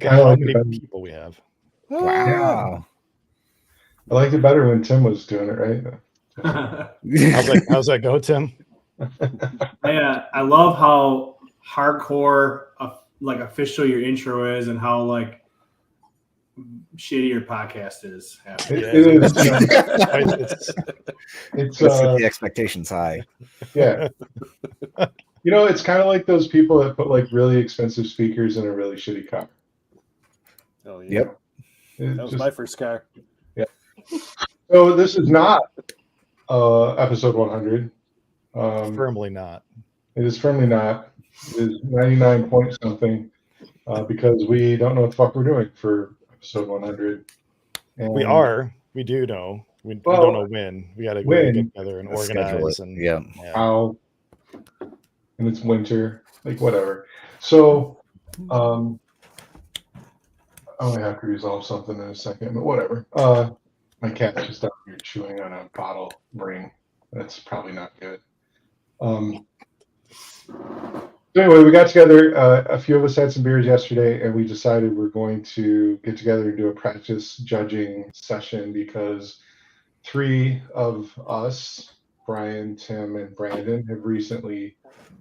at how many people we have. Wow. I liked it better when Tim was doing it, right? How's that go, Tim? I love how hardcore like official your intro is and how like shitty your podcast is. It's the expectations high. Yeah. It's kind of like those people that put like really expensive speakers in a really shitty car. Oh yeah. Yep. That was my first car. Yeah. So this is not episode 100. Firmly not. It is firmly not. It is 99 point something because we don't know what the fuck we're doing for episode 100. And we do know. We don't know when. We got to get together and organize. And how. And it's winter, like whatever. So I only have to resolve something in a second, but whatever. My cat's just out here chewing on a bottle ring. That's probably not good. So anyway, we got together. A few of us had some beers yesterday, and we decided we're going to get together and do a practice judging session because 3 of us, Brian, Tim, and Brandon, have recently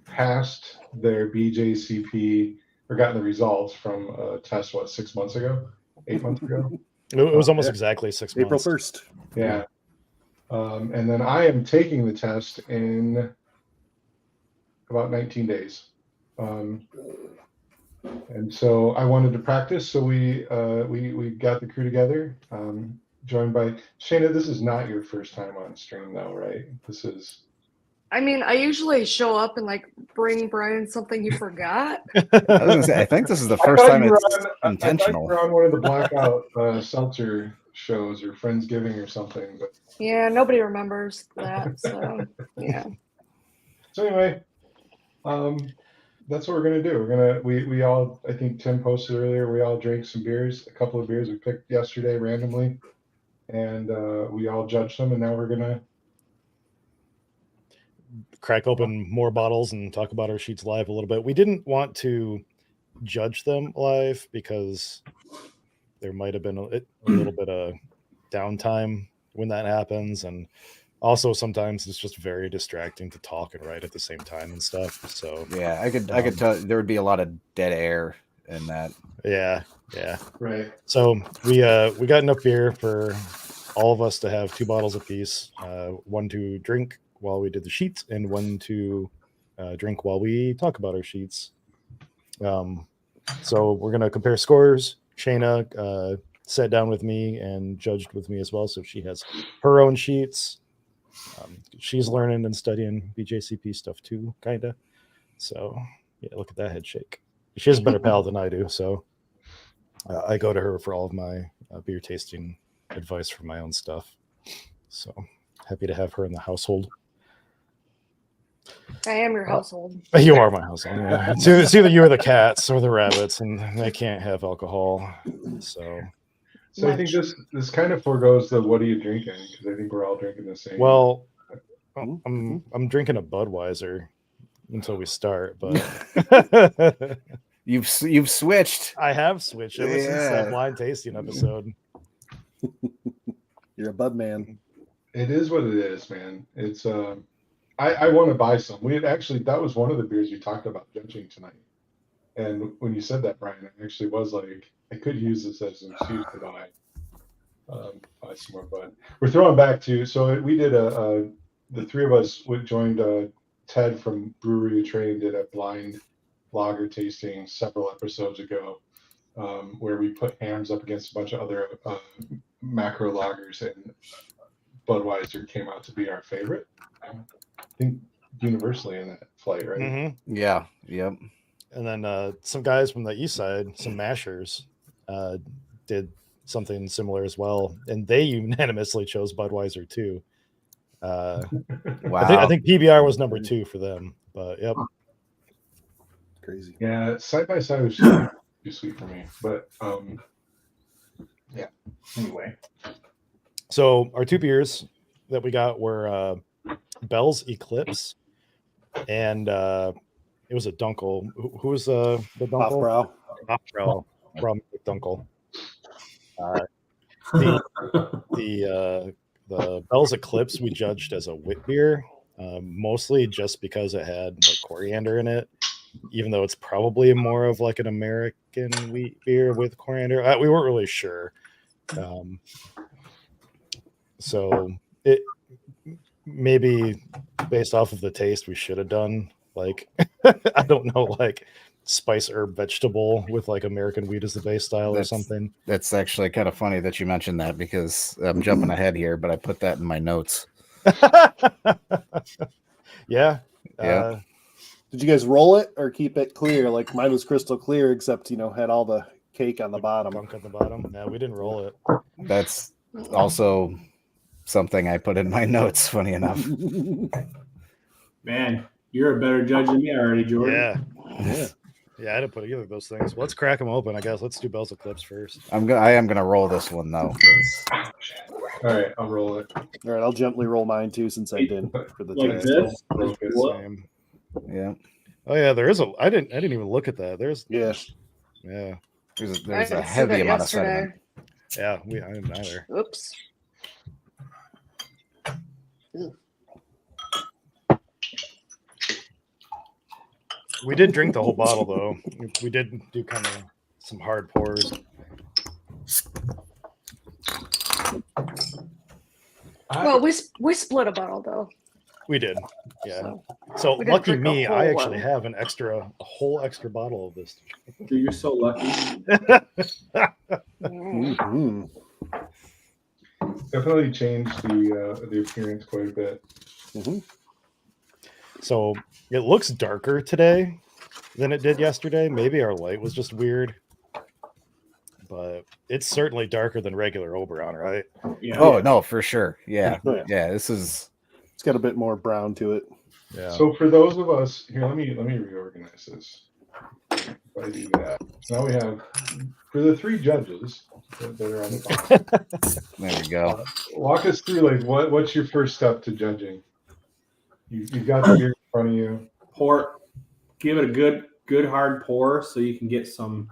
passed their BJCP or gotten the results from a test, 6 months ago? 8 months ago? It was almost exactly 6 months. April 1st. Yeah. And then I am taking the test in about 19 days. And so I wanted to practice, so we got the crew together, joined by Shayna. This is not your first time on stream though, right? This is... I mean, I usually show up and like bring Brian something you forgot. I was gonna say, I think this is the first time it's intentional. I thought you were on one of the blackout seltzer shows or Friendsgiving or something, but yeah, nobody remembers that. So yeah. So anyway, that's what we're gonna do. We all, I think Tim posted earlier, we all drank some beers, a couple of beers we picked yesterday randomly, and we all judged them, and now we're gonna crack open more bottles and talk about our sheets live a little bit. We didn't want to judge them live because there might have been a little bit of downtime when that happens, and also sometimes it's just very distracting to talk and write at the same time and stuff. So yeah, I could tell there would be a lot of dead air in that. Yeah, right. So we got enough beer for all of us to have 2 bottles apiece, one to drink while we did the sheets and one to drink while we talk about our sheets. So we're going to compare scores. Shayna sat down with me and judged with me as well, so she has her own sheets. She's learning and studying BJCP stuff too, kind of. So yeah, look at that head shake. She has a better pal than I do, so I go to her for all of my beer tasting advice for my own stuff. So happy to have her in the household. I am your household. You are my household. Yeah. It's either you or the cats or the rabbits, and they can't have alcohol. So I think this kind of foregoes the what are you drinking, because I think we're all drinking the same. Well, I'm drinking a Budweiser until we start, but you've switched. I have switched ever since that blind tasting episode. You're a Bud man. It is what it is, man. It's I want to buy some. That was one of the beers you talked about judging tonight. And when you said that, Brian, I actually was like, I could use this as an excuse to buy some more Bud. We're throwing back to, so we did the 3 of us joined Ted from Brewery of Trade, did a blind lager tasting several episodes ago, where we put hams up against a bunch of other macro lagers, and Budweiser came out to be our favorite. I think universally in that flight, right? Mm-hmm. Yeah. Yep. And then some guys from the east side, some mashers, did something similar as well, and they unanimously chose Budweiser too. Wow. I think PBR was number 2 for them, but yep. Crazy. Yeah, side by side was too sweet for me, but yeah. Anyway, so our 2 beers that we got were Bell's Eclipse, and it was a Dunkel. Who was the Dunkel? Hofbrau. rum dunkel. The Bell's Eclipse we judged as a wit beer, mostly just because it had like coriander in it, even though it's probably more of like an American wheat beer with coriander. We weren't really sure. So it maybe based off of the taste, we should have done like I don't know, like spice herb vegetable with like American wheat as the base style or something. That's actually kind of funny that you mentioned that because I'm jumping ahead here, but I put that in my notes. Yeah. Yeah. Did you guys roll it or keep it clear? Like mine was crystal clear, except had all the cake on the bottom. Gunk at the bottom. No, we didn't roll it. That's also something I put in my notes, funny enough. Man, you're a better judge than me already, Jordan. Yeah. Yeah, I didn't put either of those things. Let's crack them open, I guess. Let's do Bell's Eclipse first. I am gonna roll this one though. All right, I'll roll it. All right, I'll gently roll mine too since I didn't for the Like taste. this? Broke it. What? Same. Yeah. Oh yeah, there is a. I didn't even look at that. There's Yeah. yeah. There's I a didn't see heavy that amount of yesterday. sediment. Yeah, I didn't either. Oops. We did drink the whole bottle though. We did do kind of some hard pours. Well, we split a bottle though. We did. Yeah. So So we didn't lucky drink a me, whole I actually one. have a whole extra bottle of this. Dude, you're so lucky. Mhm. Definitely changed the appearance quite a bit. Mhm. So it looks darker today than it did yesterday. Maybe our light was just weird, but it's certainly darker than regular Oberon, right? Yeah. Oh no, for sure. Yeah. Oh, yeah. Yeah. This is It's got a bit more brown to it. Yeah. So for those of us here, let me reorganize this. If I do that, now we have for the three judges that are on the panel. there we go. Walk us through like what's your first step to judging? You've got the beer in front of you. Give it a good hard pour so you can get some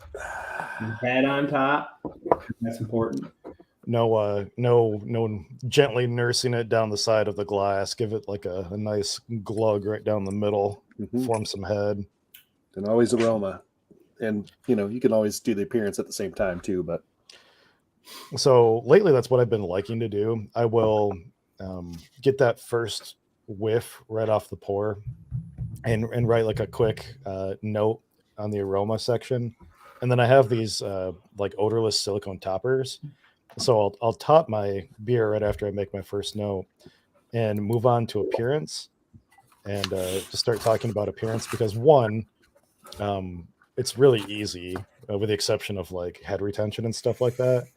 head on top. That's important. No gently nursing it down the side of the glass. Give it like a nice glug right down the middle. Mhm. Form some head. And always aroma. And you can always do the appearance at the same time too, but So lately, that's what I've been liking to do. I will get that first whiff right off the pour, and write like a quick note on the aroma section, and then I have these like odorless silicone toppers. So I'll top my beer right after I make my first note, and move on to appearance, and just start talking about appearance because one, it's really easy with the exception of like head retention and stuff like that.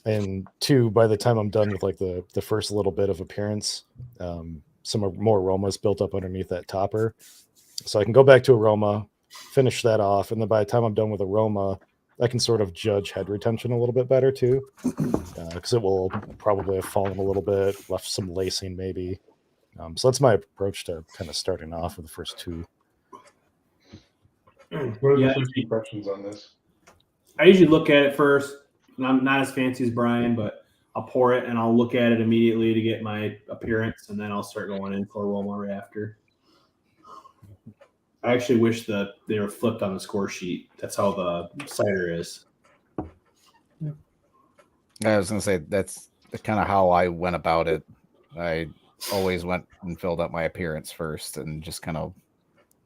And two, by the time I'm done with like the first little bit of appearance, some more aromas built up underneath that topper. So I can go back to aroma, finish that off, and then by the time I'm done with aroma, I can sort of judge head retention a little bit better too, because it will probably have fallen a little bit, left some lacing maybe. So that's my approach to kind of starting off with the first two. What are Yeah. the first impressions on this? I usually look at it first, and I'm not as fancy as Brian, but I'll pour it and I'll look at it immediately to get my appearance, and then I'll start going in for aroma right after. I actually wish that they were flipped on the score sheet. That's how the cider is. I was gonna say that's kind of how I went about it. I always went and filled up my appearance first, and just kind of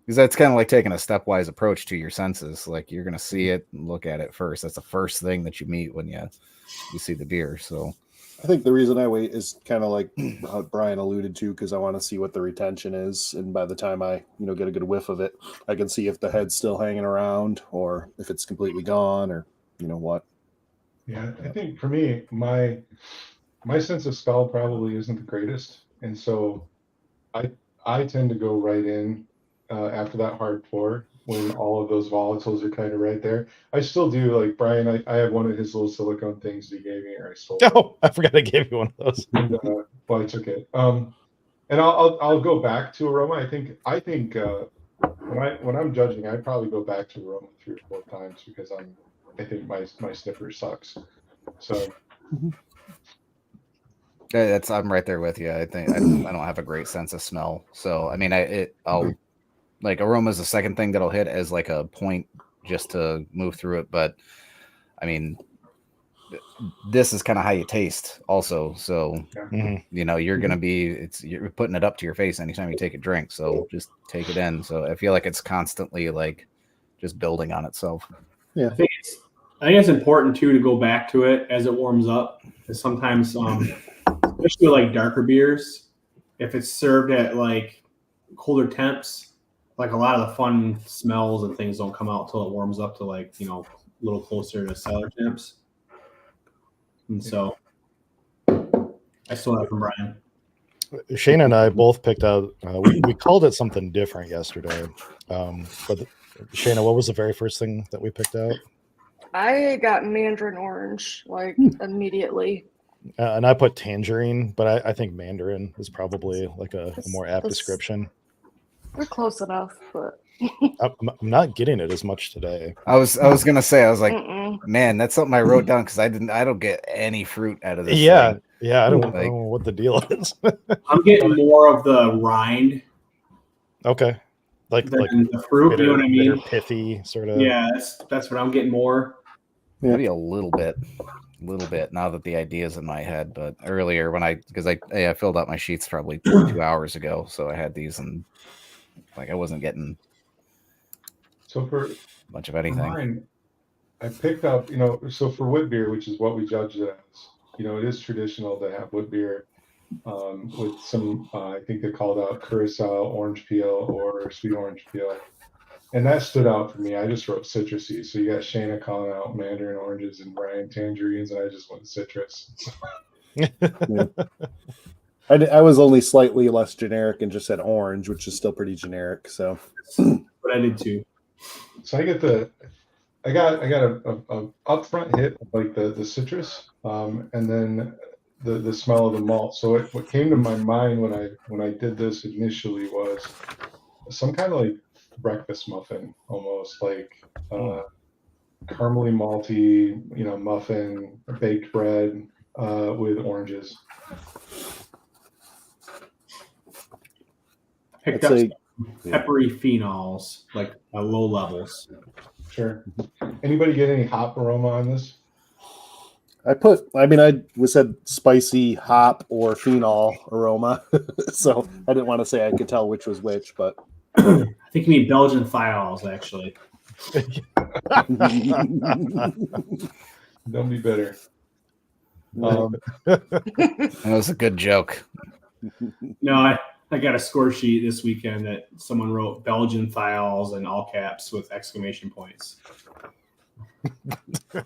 because that's kind of like taking a stepwise approach to your senses. Like you're gonna see it and look at it first. That's the first thing that you meet when you see the beer. So I think the reason I wait is kind of like how Brian alluded to, because I want to see what the retention is, and by the time I get a good whiff of it, I can see if the head's still hanging around or if it's completely gone or what. Yeah, I think for me, my sense of smell probably isn't the greatest, and so I tend to go right in after that hard pour when all of those volatiles are kind of right there. I still do, like Brian. I have one of his little silicone things he gave me, or I stole. Oh, I forgot I gave you one of those. And, well, I took it. And I'll go back to aroma. I think when I'm judging, I'd probably go back to aroma 3 or 4 times because I think my sniffer sucks. So Yeah, I'm right there with you. I think I don't have a great sense of smell. So I mean, I'll like aroma is the second thing that'll hit as like a point just to move through it. But I mean, this is kind of how you taste also. So Mhm. you know, you're gonna be you're putting it up to your face anytime you take a drink. So just take it in. So I feel like it's constantly like just building on itself. I think it's important too to go back to it as it warms up, because sometimes, especially like darker beers, if it's served at like colder temps, like a lot of the fun smells and things don't come out till it warms up to like, you know, a little closer to cellar temps. And so I stole that from Brian. Shane and I both picked out. We called it something different yesterday. But Shayna, what was the very first thing that we picked out? I got mandarin orange like immediately. And I put tangerine, but I think mandarin is probably like a more apt description. We're close enough, but I'm not getting it as much today. I was gonna say, I was like, mm-mm. man, that's something I wrote down because I don't get any fruit out of this. Yeah, thing. yeah. I don't Like- know what the deal is. I'm getting more of the rind Okay, like than the fruit. bitter, You know what I bitter, mean? pithy sort of. Yeah, that's what I'm getting more. Maybe a little bit now that the idea's in my head. But earlier when I filled out my sheets probably 2 hours ago, so I had these and like I wasn't getting so for much of anything. mine, I picked up, so for wood beer, which is what we judged it as, it is traditional to have wood beer with some, I think they called out curacao, orange peel, or sweet orange peel. And that stood out for me. I just wrote citrusy. So you got Shayna calling out mandarin oranges and Brian tangerines, and I just went citrus. I was only slightly less generic and just said orange, which is still pretty generic. So, But I did too. So I got a upfront hit of like the citrus, and then the smell of the malt. So what came to my mind when I did this initially was some kind of like breakfast muffin, almost like caramely malty, muffin, baked bread with oranges. Picked I'd up say- some peppery phenols, like low levels. Sure. Anybody get any hop aroma on this? I said spicy hop or phenol aroma. So I didn't want to say I could tell which was which, but I think you mean Belgian thiols, actually. Don't be bitter. That was a good joke. No, I got a score sheet this weekend that someone wrote Belgian thiols in all caps with exclamation points. So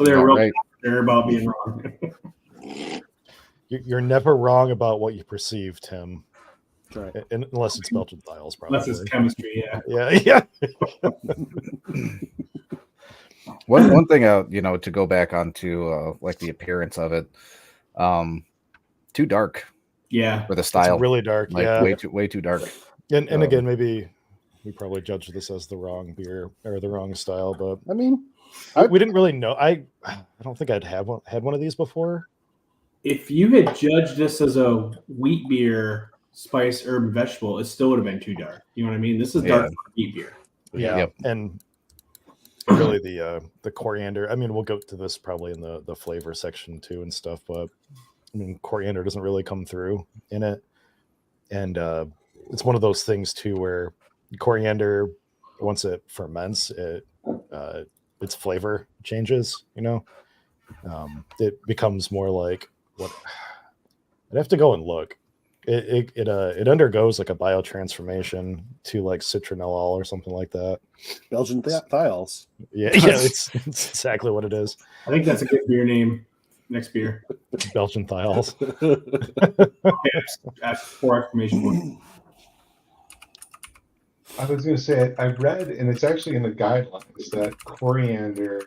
they're All real right. clear about being wrong. You're never wrong about what you perceive, Tim. right. Unless it's Belgian Thiles, probably. Unless it's chemistry, yeah. Yeah. One thing, to go back onto like the appearance of it, too dark Yeah. for the style. It's really dark. Like Yeah. way too dark. And again, maybe we probably judged this as the wrong beer or the wrong style, but I mean, we didn't really know. I don't think I'd had one of these before. If you had judged this as a wheat beer, spice, herb, and vegetable, it still would have been too dark. You know what I mean? This is dark for wheat beer. Yeah. Yep. And really the coriander. I mean, we'll go to this probably in the flavor section too and stuff, but I mean, coriander doesn't really come through in it. And it's one of those things too where coriander, once it ferments, its flavor changes, it becomes more like what I'd have to go and look. It undergoes like a biotransformation to like citronellol or something like that. Belgian thiols. Yeah, it's exactly what it is. I think that's a good beer name. Next beer. Belgian thiols. Ask 4 exclamation points. I was going to say, I read, and it's actually in the guidelines, that coriander,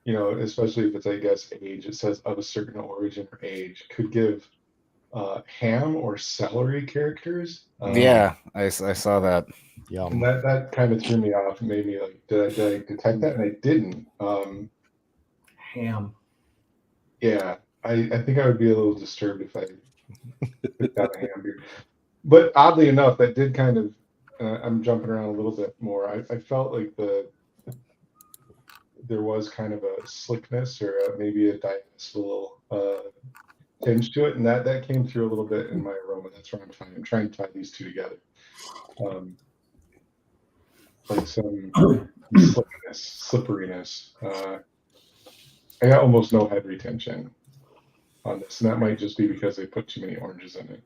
especially if it's, I guess, age, it says of a certain origin or age, could give ham or celery characters. Yeah, I saw that. And Yum. that kind of threw me off and made me like, did I detect that? And I didn't. Ham. Yeah, I think I would be a little disturbed if I picked out a ham beer. But oddly enough, that did kind of, I'm jumping around a little bit more. I felt like there was kind of a slickness or maybe a little tinge to it, and that came through a little bit in my aroma. That's what I'm trying to tie these two together. Like some slipperiness. I got almost no head retention on this, and that might just be because they put too many oranges in it.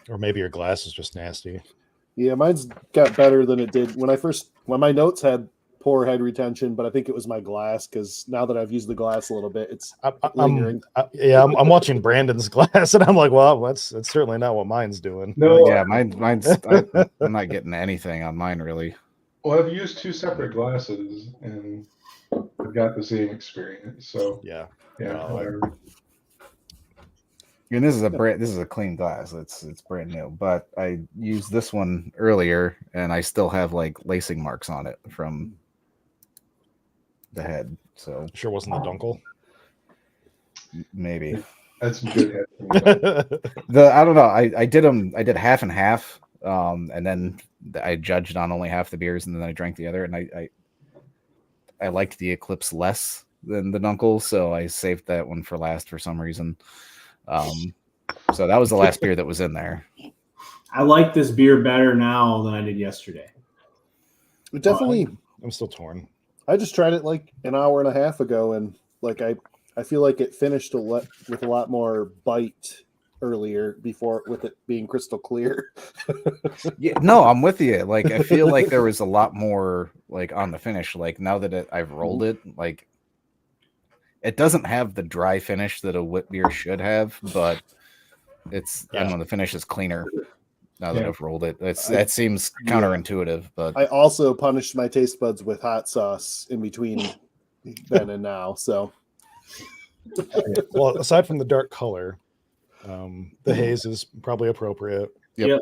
Or maybe your glass is just nasty. Yeah, mine's got better than it did when my notes had poor head retention, but I think it was my glass because now that I've used the glass a little bit, it's lingering. I'm watching Brandon's glass, and I'm like, well, that's certainly not what mine's doing. No, Yeah, mine's. I'm not getting anything on mine really. well, I've used two separate glasses, and I've got the same experience. So Yeah. whatever. And this is a clean glass. It's brand new. But I used this one earlier, and I still have like lacing marks on it from the head. So Sure wasn't the dunkel. maybe That's some good head. I don't know. I did half and half, and then I judged on only half the beers, and then I drank the other. And I liked the Eclipse less than the Dunkel, so I saved that one for last for some reason. So that was the last beer that was in there. I like this beer better now than I did yesterday. Definitely. I'm still torn. I just tried it like an hour and a half ago, and like I feel like it finished with a lot more bite earlier before with it being crystal clear. Yeah, no, I'm with you. Like I feel like there was a lot more like on the finish. Like now that I've rolled it, like it doesn't have the dry finish that a wit beer should have, but it's I don't know, the finish is cleaner now that I've rolled it. That seems counterintuitive, but I also punished my taste buds with hot sauce in between then and now. So Well, aside from the dark color, the haze is probably appropriate. Yep.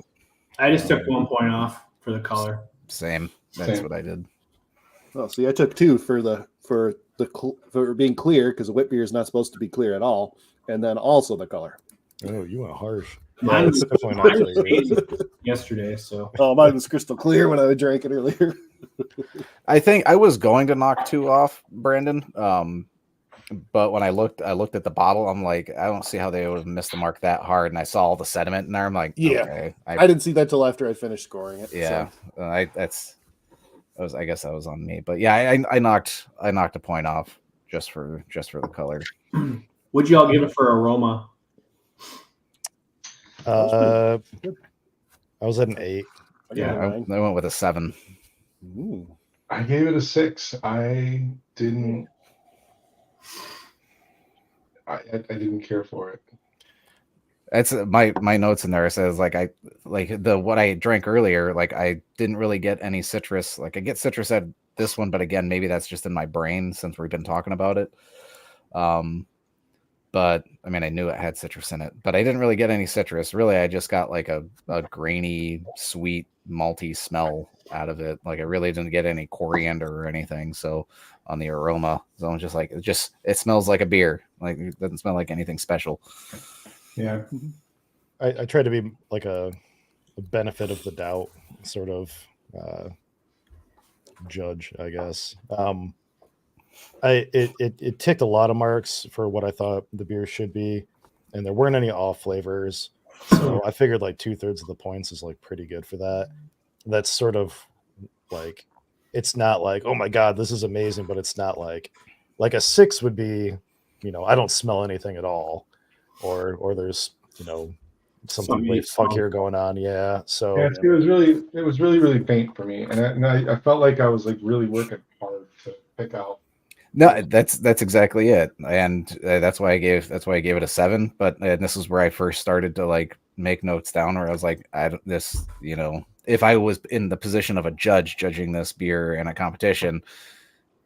I just took 1 point off for the color. Same. That's Same. what I did. oh, see, I took 2 for being clear because a wit beer is not supposed to be clear at all, and then also the color. Oh, you went harsh. Mine It's was definitely not mine was clear. hazy yesterday, so Oh, mine was crystal clear when I drank it earlier. I think I was going to knock 2 off, Brandon. But when I looked at the bottle, I'm like, I don't see how they would have missed the mark that hard. And I saw all the sediment in there. I'm like, Yeah. okay. I didn't see that till after I finished scoring it. Yeah, so. I guess that was on me. But yeah, I knocked a point off just for the color. would you all give it for aroma? I was at an 8. Yeah, I went with a 7. Ooh. I gave it a 6. I didn't care for it. That's my notes in there. It says like what I drank earlier. Like I didn't really get any citrus. Like I get citrus at this one, but again, maybe that's just in my brain since we've been talking about it. But I mean, I knew it had citrus in it, but I didn't really get any citrus. Really, I just got like a grainy, sweet, malty smell out of it. Like I really didn't get any coriander or anything. So on the aroma, so I'm just like, it smells like a beer. Like it doesn't smell like anything special. Yeah. I tried to be like a benefit of the doubt sort of judge, I guess. It ticked a lot of marks for what I thought the beer should be, and there weren't any off flavors. So I figured like 2/3 of the points is like pretty good for that. That's sort of like, it's not like, oh my God, this is amazing, but it's not like a 6 would be, I don't smell anything at all, or there's, something way fuckier going on. Yeah. So Yeah, it was really faint for me, and I felt like I was like really working hard to pick out. No, that's exactly it, and that's why I gave it a 7. But this is where I first started to like make notes down, where I was like, if I was in the position of a judge judging this beer in a competition,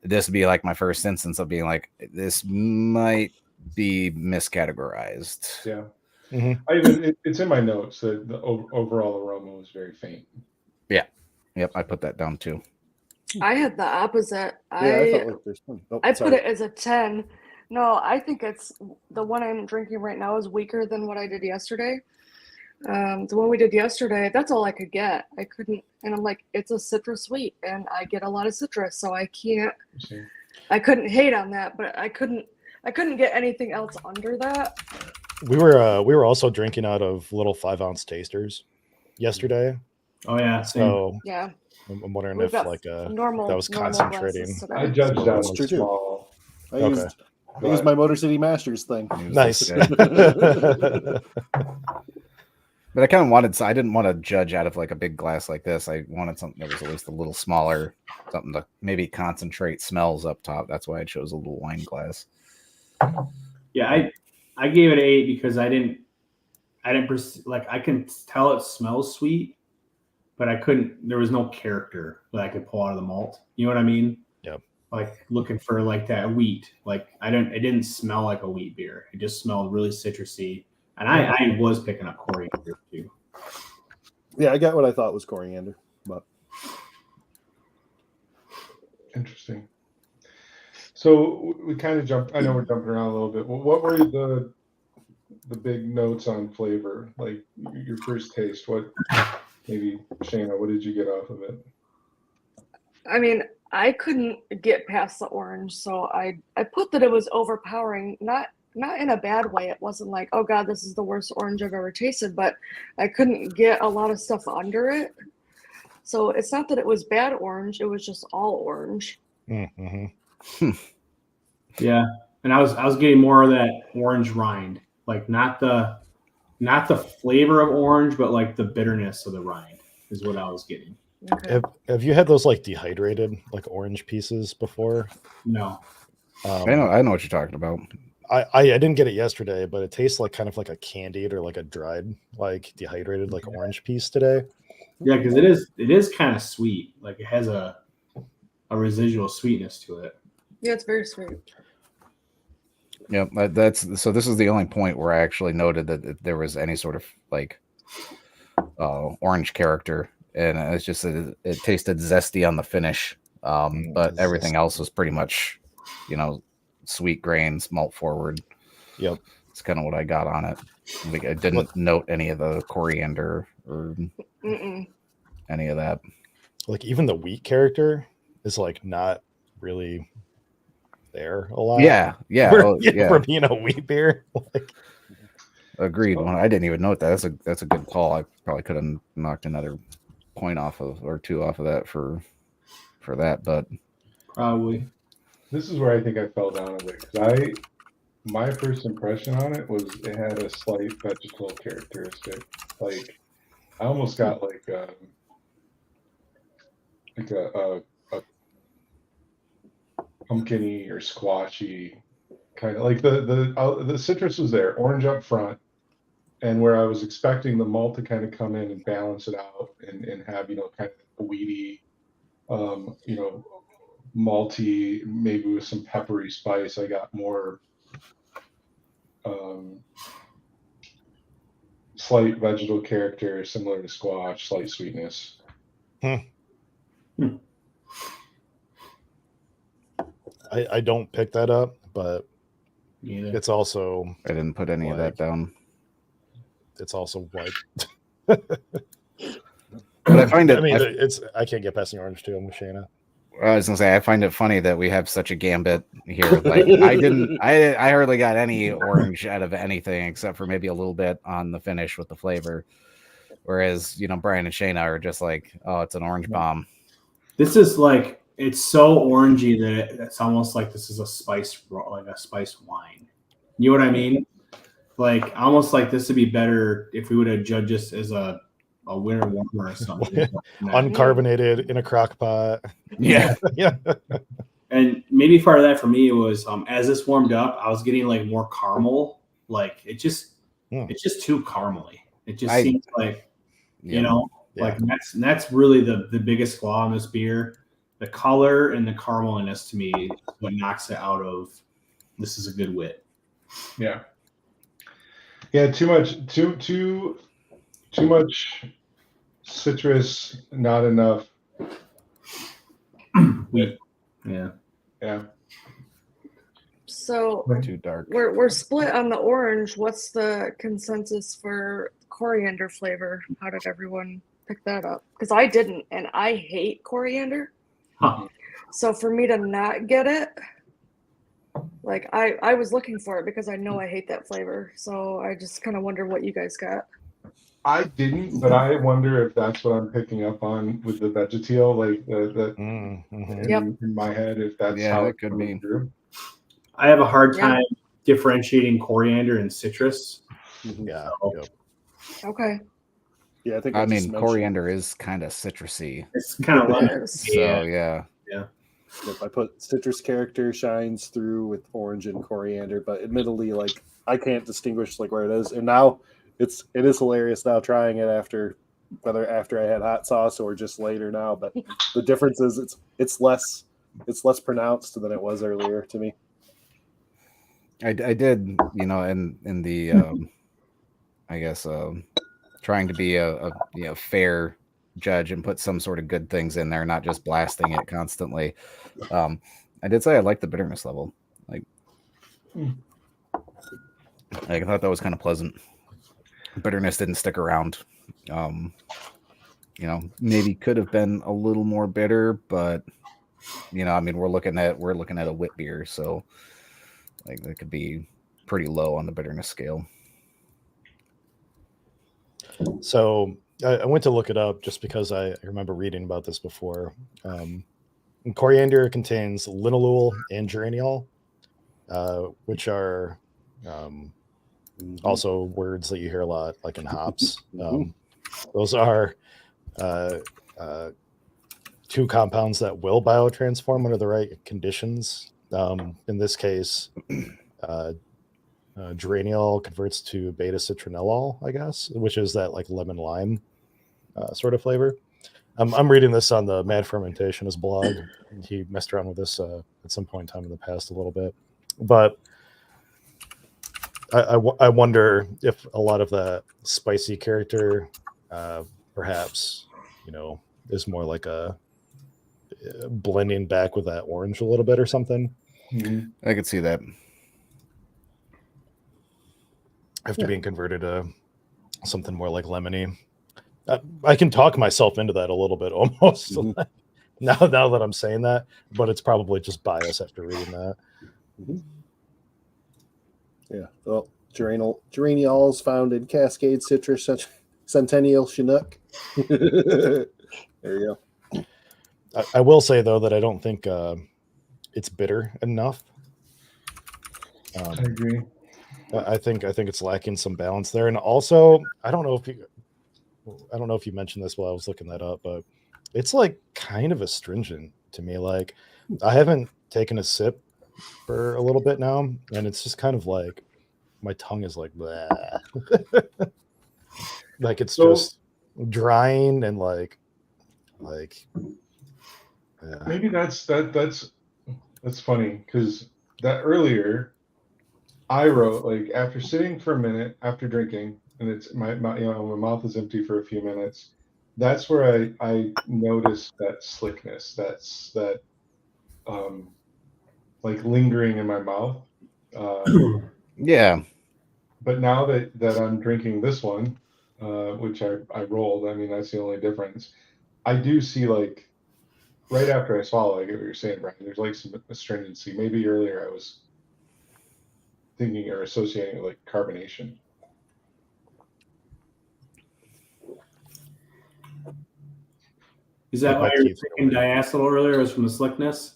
this would be like my first instance of being like, this might be miscategorized. Yeah. Mhm. It's in my notes that the overall aroma was very faint. Yep, I put that down too. I had the opposite. I felt like there's one. Oh, I put sorry. it as a 10. No, I think it's the one I'm drinking right now is weaker than what I did yesterday. The one we did yesterday, that's all I could get. I couldn't, and I'm like, it's a citrus sweet, and I get a lot of citrus, so I couldn't hate on that, but I couldn't get anything else under that. We were also drinking out of little 5-ounce tasters yesterday. Oh yeah, same. So Yeah, I'm wondering we've if got like normal that was normal concentrating. glasses today. I judged down That's with true, too. small. I Okay. used my Motor City Masters thing. Nice. But I kind of wanted, so I didn't want to judge out of like a big glass like this. I wanted something that was at least a little smaller, something to maybe concentrate smells up top. That's why I chose a little wine glass. Yeah, I gave it an 8 because I can tell it smells sweet, but there was no character that I could pull out of the malt. You know what I mean? Yep. Like looking for like that wheat. Like it didn't smell like a wheat beer. It just smelled really citrusy. And I was picking up coriander too. Yeah, I got what I thought was coriander, but Interesting. So we kind of jumped. I know we're jumping around a little bit. Well, what were the big notes on flavor? Like your first taste. What maybe Shayna? What did you get off of it? I mean, I couldn't get past the orange, so I put that it was overpowering. Not in a bad way. It wasn't like, oh God, this is the worst orange I've ever tasted, but I couldn't get a lot of stuff under it. So it's not that it was bad orange, it was just all orange. Mm-hmm. Yeah. And I was getting more of that orange rind. Like not the flavor of orange, but like the bitterness of the rind is what I was getting. Okay. Have you had those like dehydrated like orange pieces before? No. I know what you're talking about. I didn't get it yesterday, but it tastes like kind of like a candied or like a dried, like dehydrated, like orange piece today. Yeah, because it is kind of sweet. Like it has a residual sweetness to it. Yeah, it's very sweet. Yeah, so this is the only point where I actually noted that there was any sort of like orange character, and it's just that it tasted zesty on the finish, but everything else was pretty much, sweet grains, malt forward. Yep, it's kind of what I got on it. Like, I didn't note any of the coriander or any of that. Like even the wheat character is like not really there a lot. Yeah. For being a wheat beer. Like, agreed. Well, I didn't even note that. That's a good call. I probably could have knocked another point off of or two off of that for that, but Probably. This is where I think I fell down a bit because my first impression on it was it had a slight vegetal characteristic. Like I almost got like a pumpkin-y or squashy kind of like the citrus was there, orange up front, and where I was expecting the malt to kind of come in and balance it out and have kind of weedy, malty, maybe with some peppery spice. I got more slight vegetal character, similar to squash, slight sweetness. I don't pick that up, but Neither. it's also I didn't put any of that down. It's also white. But I find it. I mean, I can't get past the orange too. I'm with Shayna. I was gonna say I find it funny that we have such a gambit here. Like I hardly got any orange out of anything except for maybe a little bit on the finish with the flavor. Whereas Brian and Shayna are just like, oh, it's an orange bomb. This is like, it's so orangey that it's almost like this is a spiced wine. You know what I mean? Like almost like this would be better if we would have judged this as a winter warmer or something. Uncarbonated in a crock pot. Yeah. Yeah. And maybe part of that for me was as this warmed up, I was getting like more caramel. Like it's just too caramely. It just seems like, like that's really the biggest flaw in this beer. The color and the carameliness to me is what knocks it out of this is a good wit. Yeah. Yeah, too much citrus, not enough. Wheat. Yeah. Yeah. So Too dark. we're split on the orange. What's the consensus for coriander flavor? How did everyone pick that up? Because I didn't, and I hate coriander. Huh. So for me to not get it, like I was looking for it because I know I hate that flavor. So I just kind of wonder what you guys got. I didn't, but I wonder if that's what I'm picking up on with the vegetable, like the Mhm. Yep. in my head, if that's Yeah, how that it's could coming be. through. I have a hard Yeah. time differentiating coriander and citrus. Yeah. So Yep. Okay. Yeah, I think I just mean, mentioned- coriander is kind of citrusy. it's kind of It lemon. is. So yeah. If I put citrus character shines through with orange and coriander, but admittedly, like I can't distinguish like where it is. And now it is hilarious now trying it after I had hot sauce or just later now. But the difference is it's less pronounced than it was earlier to me. I did, in the I guess trying to be a fair judge and put some sort of good things in there, not just blasting it constantly. I did say I liked the bitterness level. Like I thought that was kind of pleasant. Bitterness didn't stick around. Maybe could have been a little more bitter, but I mean, we're looking at a wit beer, so like that could be pretty low on the bitterness scale. So I went to look it up just because I remember reading about this before. Coriander contains linalool and geraniol, which are also words that you hear a lot, like in hops. Those are two compounds that will biotransform under the right conditions. In this case, geraniol converts to beta citronellol, I guess, which is that like lemon lime sort of flavor. I'm reading this on the Mad Fermentationist blog. He messed around with this at some point in time in the past a little bit, but I wonder if a lot of that spicy character, perhaps, is more like a blending back with that orange a little bit or something. Mhm. I could see that. After being converted to something more like lemony. I can talk myself into that a little bit almost now that I'm saying that, but it's probably just bias after reading that. Yeah. Well, geraniol is found in Cascade citrus, Centennial Chinook. There you go. I will say though that I don't think it's bitter enough. I agree. I think it's lacking some balance there, and also I don't know if you mentioned this while I was looking that up, but it's like kind of astringent to me. Like I haven't taken a sip for a little bit now, and it's just kind of like my tongue is like bleh. Like it's just drying and like yeah. Maybe that's funny because that earlier I wrote like after sitting for a minute after drinking and it's my mouth is empty for a few minutes. That's where I noticed that slickness. That's that like lingering in my mouth. Yeah. But now that I'm drinking this one, which I rolled, I mean that's the only difference. I do see like right after I swallow, I get what you're saying, Brian. There's like some astringency. Maybe earlier I was thinking or associating it with like carbonation. Is that Like why my you were teeth thinking diacetyl earlier? Was from the slickness?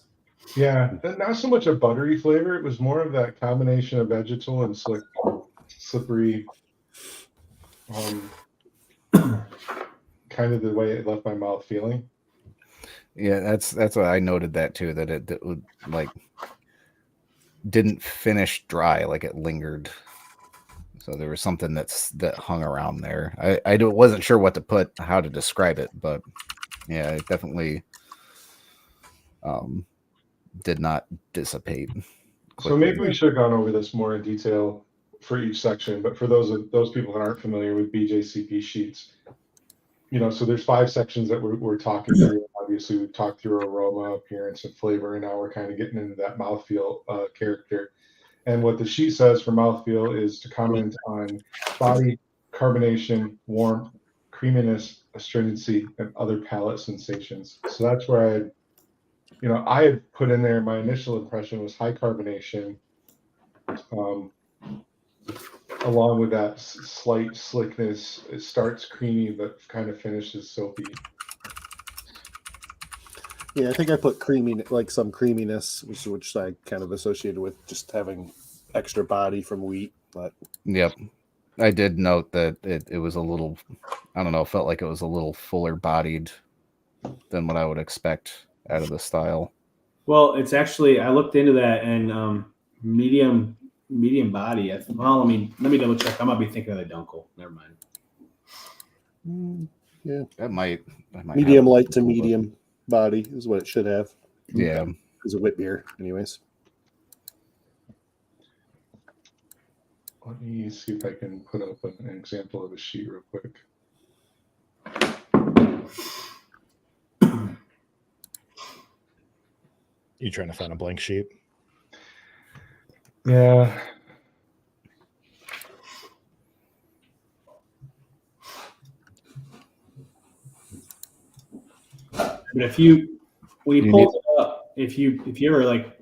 Yeah, not so much a buttery flavor. It was more of that combination of vegetal and slippery, kind of the way it left my mouth feeling. Yeah, that's what I noted that too. That it would like didn't finish dry, like it lingered. So there was something that hung around there. I wasn't sure how to describe it, but yeah, it definitely did not dissipate So maybe we should have gone over this more in detail for each section, but for those people that aren't familiar with BJCP sheets, so there's 5 sections that we're talking through. Obviously, we've talked through aroma, appearance, and flavor, and now we're kind of getting into that mouthfeel character. And what the sheet says for mouthfeel is to comment on body, carbonation, warmth, creaminess, astringency, and other palate sensations. So that's where I had put in there, my initial impression was high carbonation, along with that slight slickness. It starts creamy, but kind of finishes soapy. Yeah, I think I put creamy, like some creaminess, which I kind of associated with just having extra body from wheat. But Yep. I did note that it was a little, I don't know, felt like it was a little fuller bodied than what I would expect out of the style. Well, it's actually, I looked into that, and medium body. Well, let me double check. I might be thinking of the Dunkel. Never mind. Yeah, That might medium have a light to little bit. medium body is what it should have. Yeah. It's a wit beer, anyways. Let me see if I can put up an example of a sheet real quick. You trying to find a blank sheet? Yeah. But when you pull it up, if you ever like,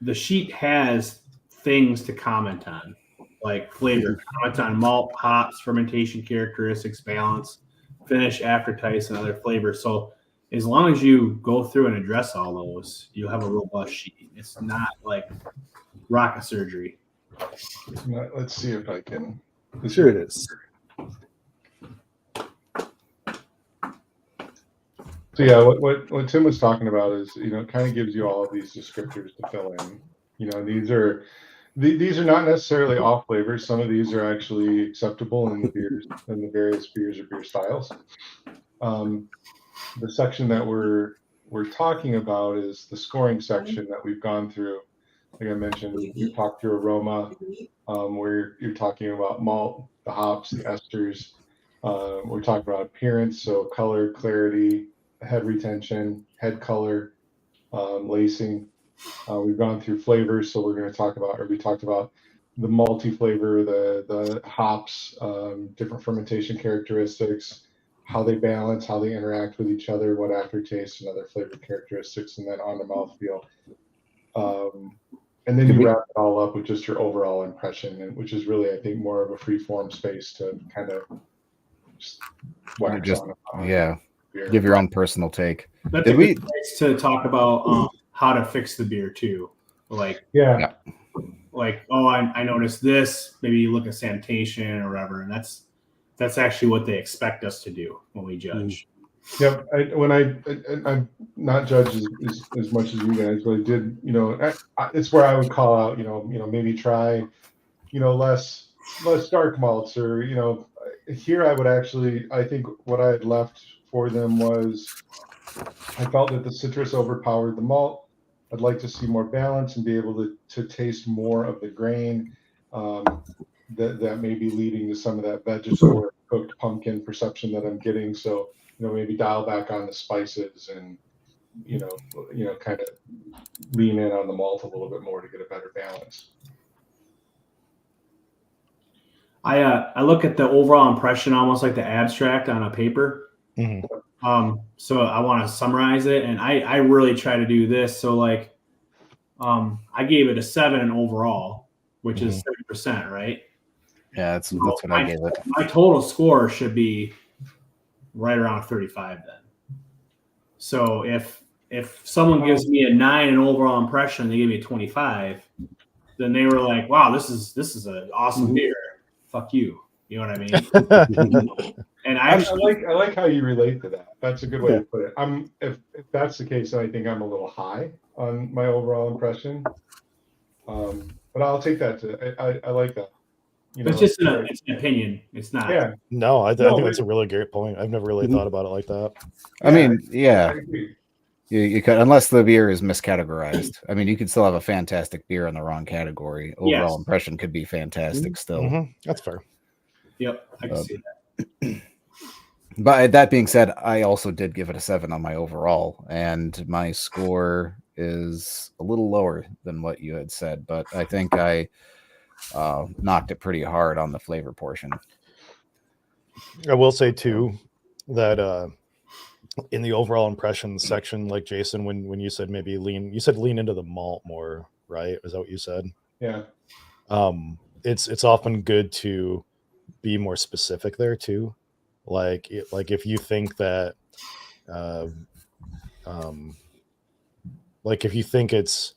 the sheet has things to comment on, like flavor, comment on malt, hops, fermentation characteristics, balance, finish, aftertaste, and other flavors. So as long as you go through and address all those, you'll have a robust sheet. It's not like rocket surgery. Let's see if I can. Sure it is. So yeah, what Tim was talking about is, it kind of gives you all of these descriptors to fill in. These are not necessarily off flavors. Some of these are actually acceptable in the beers, in the various beers or beer styles. The section that we're talking about is the scoring section that we've gone through. Like I mentioned, we've talked through aroma, where you're talking about malt, the hops, the esters. We're talking about appearance, so color, clarity, head retention, head color, lacing. We've gone through flavors, so we talked about the malty flavor, the hops, different fermentation characteristics, how they balance, how they interact with each other, what aftertaste and other flavor characteristics, and then on the mouthfeel. And then you wrap it all up with just your overall impression, which is really, I think, more of a free form space to kind of just wax on. Yeah. Give your own personal take. That's a good place to talk about how to fix the beer too. Like, like, oh, I noticed this. Maybe you look at sanitation or whatever, and that's actually what they expect us to do when we judge. Yep. I'm not judged as much as you guys, but I did. It's where I would call out. Maybe try, less dark malts, or here I would actually. I think what I had left for them was, I felt that the citrus overpowered the malt. I'd like to see more balance and be able to taste more of the grain. That may be leading to some of that vegetable or cooked pumpkin perception that I'm getting. So, maybe dial back on the spices and, kind of lean in on the malt a little bit more to get a better balance. I look at the overall impression almost like the abstract on a paper. Mm-hmm. So I want to summarize it, and I really try to do this. So like, I gave it a 7 overall, which is 30%, right? Yeah, that's what I gave it. My total score should be right around 35 then. So if someone gives me a 9 in overall impression, they give me a 25, then they were like, wow, this is an awesome beer. Fuck you. You know what I mean? And I like how you relate to that. That's a good way to put it. If that's the case, then I think I'm a little high on my overall impression. But I'll take that. I like that. It's just it's an opinion. It's not. Yeah. No, I think that's a really great point. I've never really thought about it like that. I mean, yeah. You could, unless the beer is miscategorized. I mean, you could still have a fantastic beer in the wrong category. Overall Yes. impression could be fantastic still. Mhm. That's fair. Yep, I can see that. But that being said, I also did give it a 7 on my overall, and my score is a little lower than what you had said, but I think I knocked it pretty hard on the flavor portion. I will say too that in the overall impression section, like Jason, when you said maybe lean into the malt more, right? Is that what you said? Yeah. It's often good to be more specific there too. Like if you think that, like if you think it's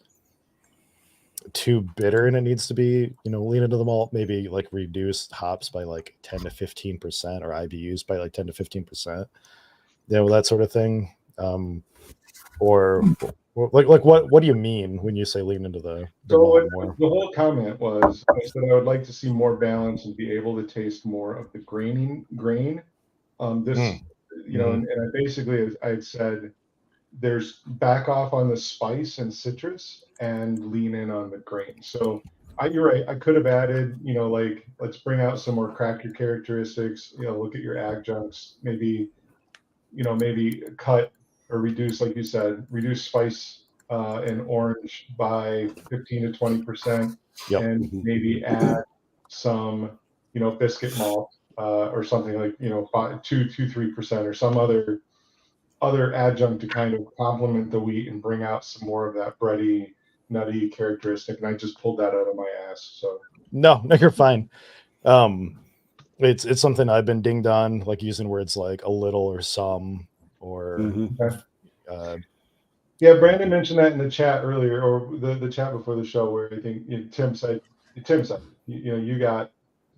too bitter and it needs to be, lean into the malt, maybe like reduce hops by like 10 to 15% or IBUs by like 10 to 15%. That sort of thing. Or like what do you mean when you say lean into the malt more? The whole comment was, I said I would like to see more balance and be able to taste more of the grain. And I basically, I had said, there's back off on the spice and citrus and lean in on the grain. So you're right. I could have added, like, let's bring out some more cracker characteristics, look at your adjuncts, maybe cut or reduce, like you said, reduce spice and orange by 15 to 20%, Yep. and maybe add some, biscuit malt or something like 2-3% or some other adjunct to kind of complement the wheat and bring out some more of that bready, nutty characteristic. And I just pulled that out of my ass. So no, you're fine. It's something I've been dinged on, like using words like a little or some or yeah, Brandon mentioned that in the chat earlier, or the chat before the show, where I think Tim said you got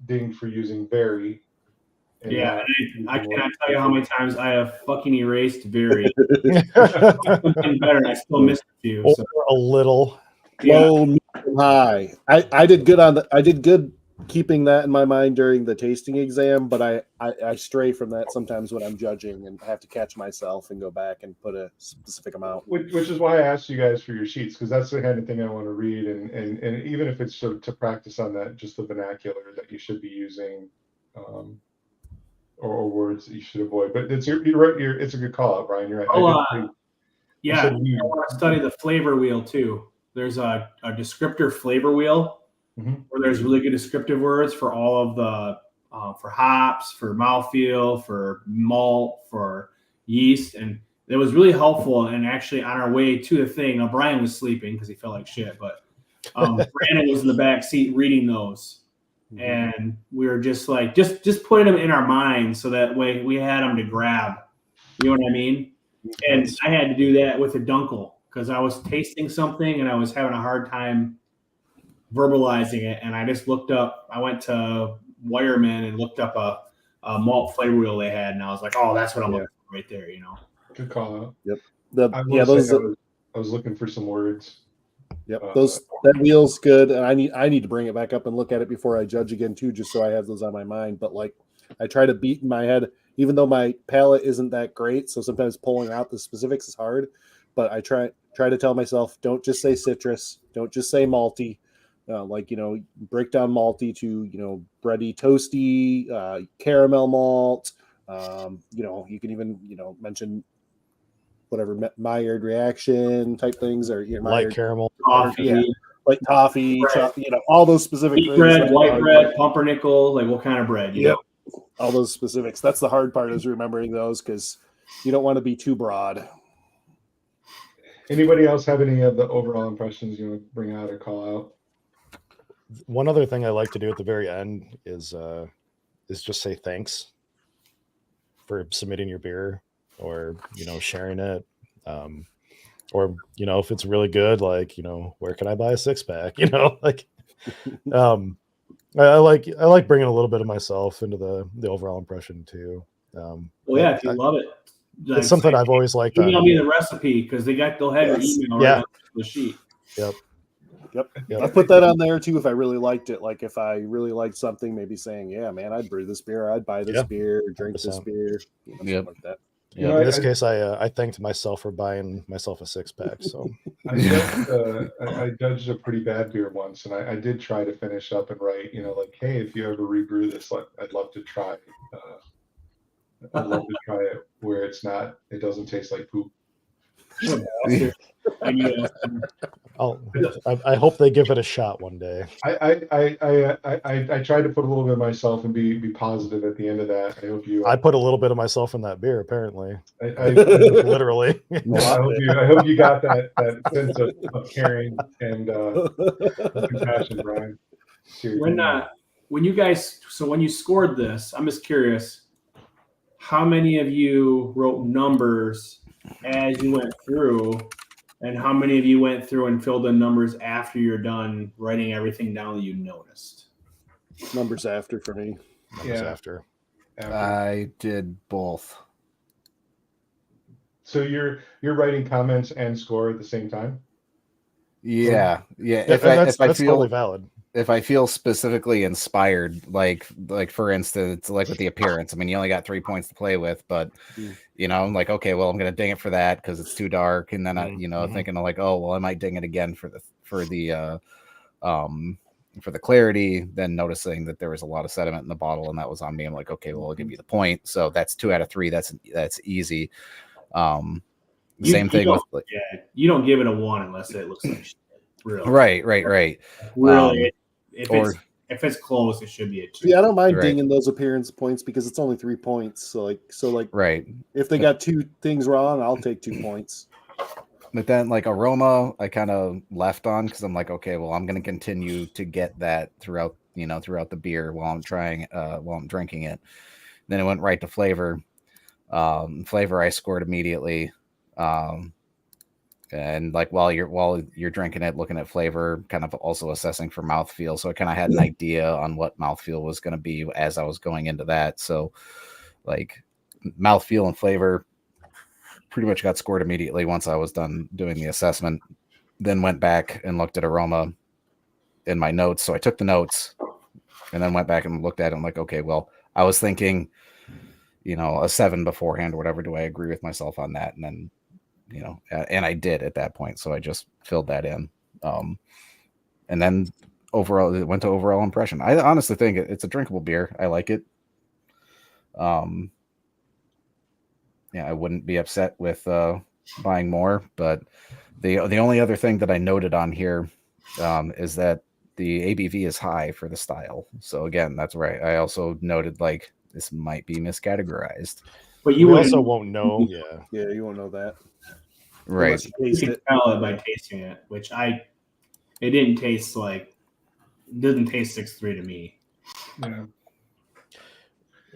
dinged for using very. Yeah, I cannot tell you how many times I have fucking erased very. Something better, and I still missed a few. Or So. a little. Low, medium, high. I did good I did good keeping that in my mind during the tasting exam, but I stray from that sometimes when I'm judging and have to catch myself and go back and put a specific amount. Which is why I asked you guys for your sheets, because that's the kind of thing I want to read, and even if it's to practice on that, just the vernacular that you should be using, or words that you should avoid. But it's you're right. It's a good call out, Brian. You're right. I want to study the flavor wheel too. There's a descriptor flavor wheel where there's really good descriptive words for all of the for hops, for mouthfeel, for malt, for yeast, and it was really helpful. And actually, on our way to the thing, now Brian was sleeping because he felt like shit, but Brandon was in the back seat reading those. And we were just like, just putting them in our minds so that way we had them to grab. You know what I mean? And I had to do that with a dunkel because I was tasting something and I was having a hard time verbalizing it. And I just looked up, I went to Wireman and looked up a malt flavor wheel they had. And I was like, oh, that's what I'm looking for right there, Good call out. Yep. I was looking for some words. Yep, that wheel's good, and I need to bring it back up and look at it before I judge again too, just so I have those on my mind. But like, I try to beat in my head, even though my palate isn't that great, so sometimes pulling out the specifics is hard. But I try to tell myself, don't just say citrus, don't just say malty, break down malty to bready, toasty, caramel malt. You can even mention whatever Maillard reaction type things, or light caramel, coffee, like toffee, all those specific wheat things. Bread, white bread, pumpernickel, like what kind of bread? Yep, all those specifics. That's the hard part, is remembering those, because you don't want to be too broad. Anybody else have any of the overall impressions you want to bring out or call out? One other thing I like to do at the very end is just say thanks for submitting your beer, or sharing it, or if it's really good, like where can I buy a 6-pack? Like I like bringing a little bit of myself into the overall impression too. If you love it, it's something I've always liked. Email me the recipe, because they'll have your email right on the sheet. Yep. I put that on there too if I really liked it. Like if I really liked something, maybe saying, yeah, man, I'd brew this beer, I'd buy this beer, drink 100%. This beer, like that. You know, in I- this I- case, I thanked myself for buying myself a 6-pack. So I judged a pretty bad beer once, and I did try to finish up and write, like, hey, if you ever rebrew this, I'd love to try. I'd love to try it where it doesn't taste like poop. I hope they give it a shot one day. I tried to put a little bit of myself and be positive at the end of that. I hope you. I put a little bit of myself in that beer, apparently. I Literally. I hope you got that sense of caring and compassion, Brian. When you scored this, I'm just curious, how many of you wrote numbers as you went through, and how many of you went through and filled in numbers after you're done writing everything down that you noticed? Numbers after for me. Numbers after. I did both. So you're writing comments and score at the same time? Yeah. That's totally valid. If I feel specifically inspired, like for instance, like with the appearance, I mean, you only got 3 points to play with, but I'm like, okay, well, I'm gonna ding it for that because it's too dark, and then thinking of like, oh, well, I might ding it again for the clarity. Then noticing that there was a lot of sediment in the bottle, and that was on me. I'm like, okay, well, I'll give you the point. So that's 2 out of 3. That's easy. Same thing with like, you don't give it a 1 unless it looks like shit. Really. Right. Really, if it's close, it should be a 2. Yeah, I don't mind dinging those appearance points because it's only 3 points. So right. If they got 2 things wrong, I'll take 2 points. But then like aroma, I kind of left on because I'm like, okay, well, I'm going to continue to get that throughout the beer while I'm drinking it. Then it went right to flavor. Flavor I scored immediately. And like while you're drinking it, looking at flavor, kind of also assessing for mouthfeel. So I kind of had an idea on what mouthfeel was going to be as I was going into that. So like mouthfeel and flavor pretty much got scored immediately once I was done doing the assessment. Then went back and looked at aroma in my notes. So I took the notes and then went back and looked at it. I'm like, okay, well, I was thinking, a 7 beforehand or whatever. Do I agree with myself on that? And then, and I did at that point. So I just filled that in. And then overall, it went to overall impression. I honestly think it's a drinkable beer. I like it. I wouldn't be upset with buying more, but the only other thing that I noted on here is that the ABV is high for the style. So again, that's right. I also noted like this might be miscategorized. But you also won't know. Yeah, you won't know that. Right. You can tell it by tasting it, which it didn't taste like, it doesn't taste 6.3 to me. Yeah.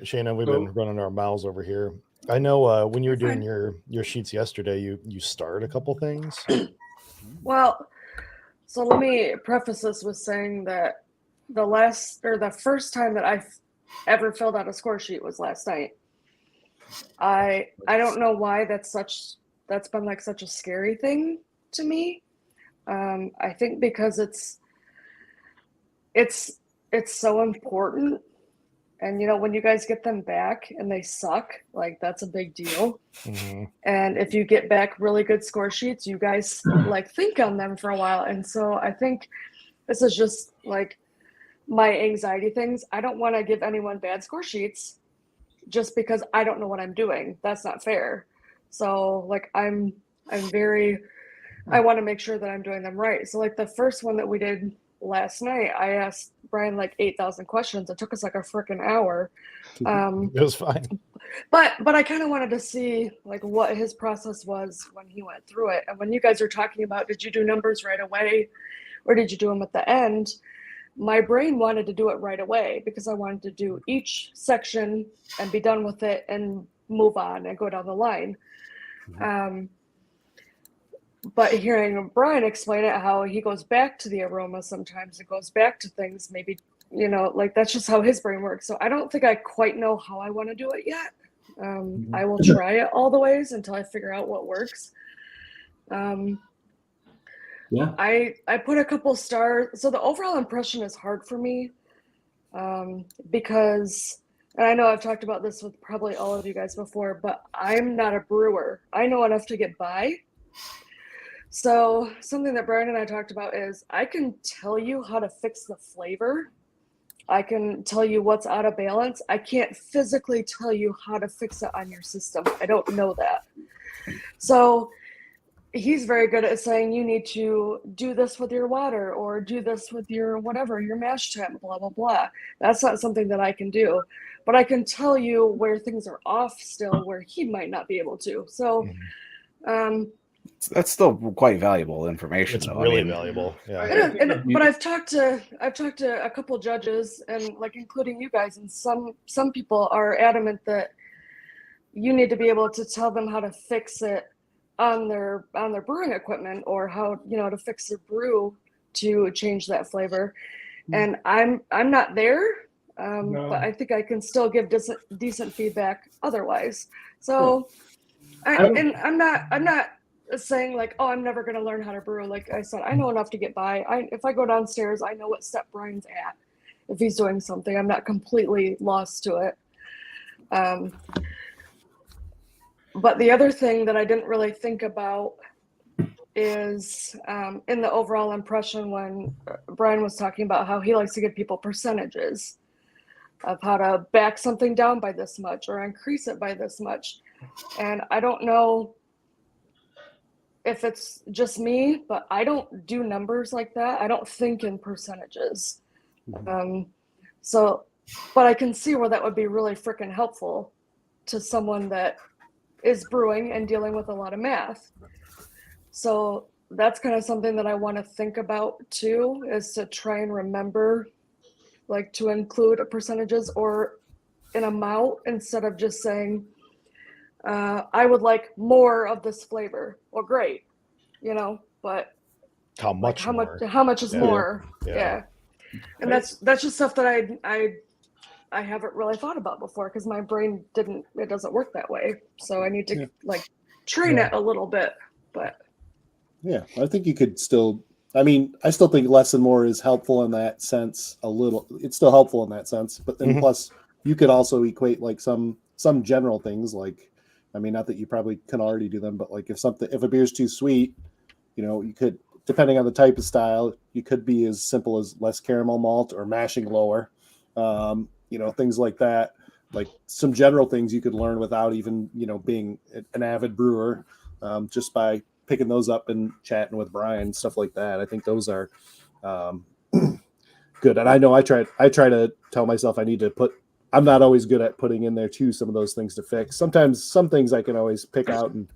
Shayna, we've been running our mouths over here. I know when you were doing your sheets yesterday, you starred a couple things. Well, so let me preface this with saying that the first time that I ever filled out a score sheet was last night. I don't know why that's been like such a scary thing to me. I think because it's so important. And when you guys get them back and they suck, like that's a big deal. Mm-hmm. And if you get back really good score sheets, you guys like think on them for a while. And so I think this is just like my anxiety things. I don't want to give anyone bad score sheets just because I don't know what I'm doing. That's not fair. So like I want to make sure that I'm doing them right. So like the first one that we did last night, I asked Brian like 8,000 questions. It took us like a freaking hour. It was fine. But I kind of wanted to see like what his process was when he went through it. And when you guys are talking about, did you do numbers right away or did you do them at the end? My brain wanted to do it right away because I wanted to do each section and be done with it and move on and go down the line. Mm-hmm. But hearing Brian explain it, how he goes back to the aroma sometimes, it goes back to things, maybe, like that's just how his brain works. So I don't think I quite know how I want to do it yet. I will try it all the ways until I figure out what works. Yeah. I put a couple stars. So the overall impression is hard for me because and I know I've talked about this with probably all of you guys before, but I'm not a brewer. I know enough to get by. So something that Brian and I talked about is I can tell you how to fix the flavor. I can tell you what's out of balance. I can't physically tell you how to fix it on your system. I don't know that. So he's very good at saying you need to do this with your water or do this with your whatever, your mash temp, blah, blah, blah. That's not something that I can do. But I can tell you where things are off still, where he might not be able to. So that's still quite valuable information. It's though. really I mean, valuable. Yeah. But I've talked to a couple judges, and like including you guys, and some people are adamant that you need to be able to tell them how to fix it on their brewing equipment, or how to fix their brew to change that flavor. And I'm not there, No. but I think I can still give decent feedback otherwise. So I'm not saying like, oh, I'm never going to learn how to brew. Like I said, I know enough to get by. If I go downstairs, I know what step Brian's at. If he's doing something, I'm not completely lost to it. But the other thing that I didn't really think about is in the overall impression when Brian was talking about how he likes to give people percentages of how to back something down by this much or increase it by this much. And I don't know if it's just me, but I don't do numbers like that. I don't think in percentages. But I can see where that would be really freaking helpful to someone that is brewing and dealing with a lot of math. So that's kind of something that I want to think about too, is to try and remember, like, to include percentages or an amount instead of just saying, I would like more of this flavor. Well, great, but How much? Like, more? how much is more? Yeah. Yeah. And that's just stuff that I haven't really thought about before, because my brain it doesn't work that way. So I need to train it a little bit. But yeah, I think you could still, I still think less and more is helpful in that sense a little. It's still helpful in that sense, but then plus you could also equate like some general things, like, not that you probably can already do them, but like if a beer's too sweet, you could, depending on the type of style, you could be as simple as less caramel malt or mashing lower, things like that. Like some general things you could learn without even, being an avid brewer, just by picking those up and chatting with Brian, stuff like that. I think those are good. And I know I try to tell myself I'm not always good at putting in there too some of those things to fix. Sometimes some things I can always pick out and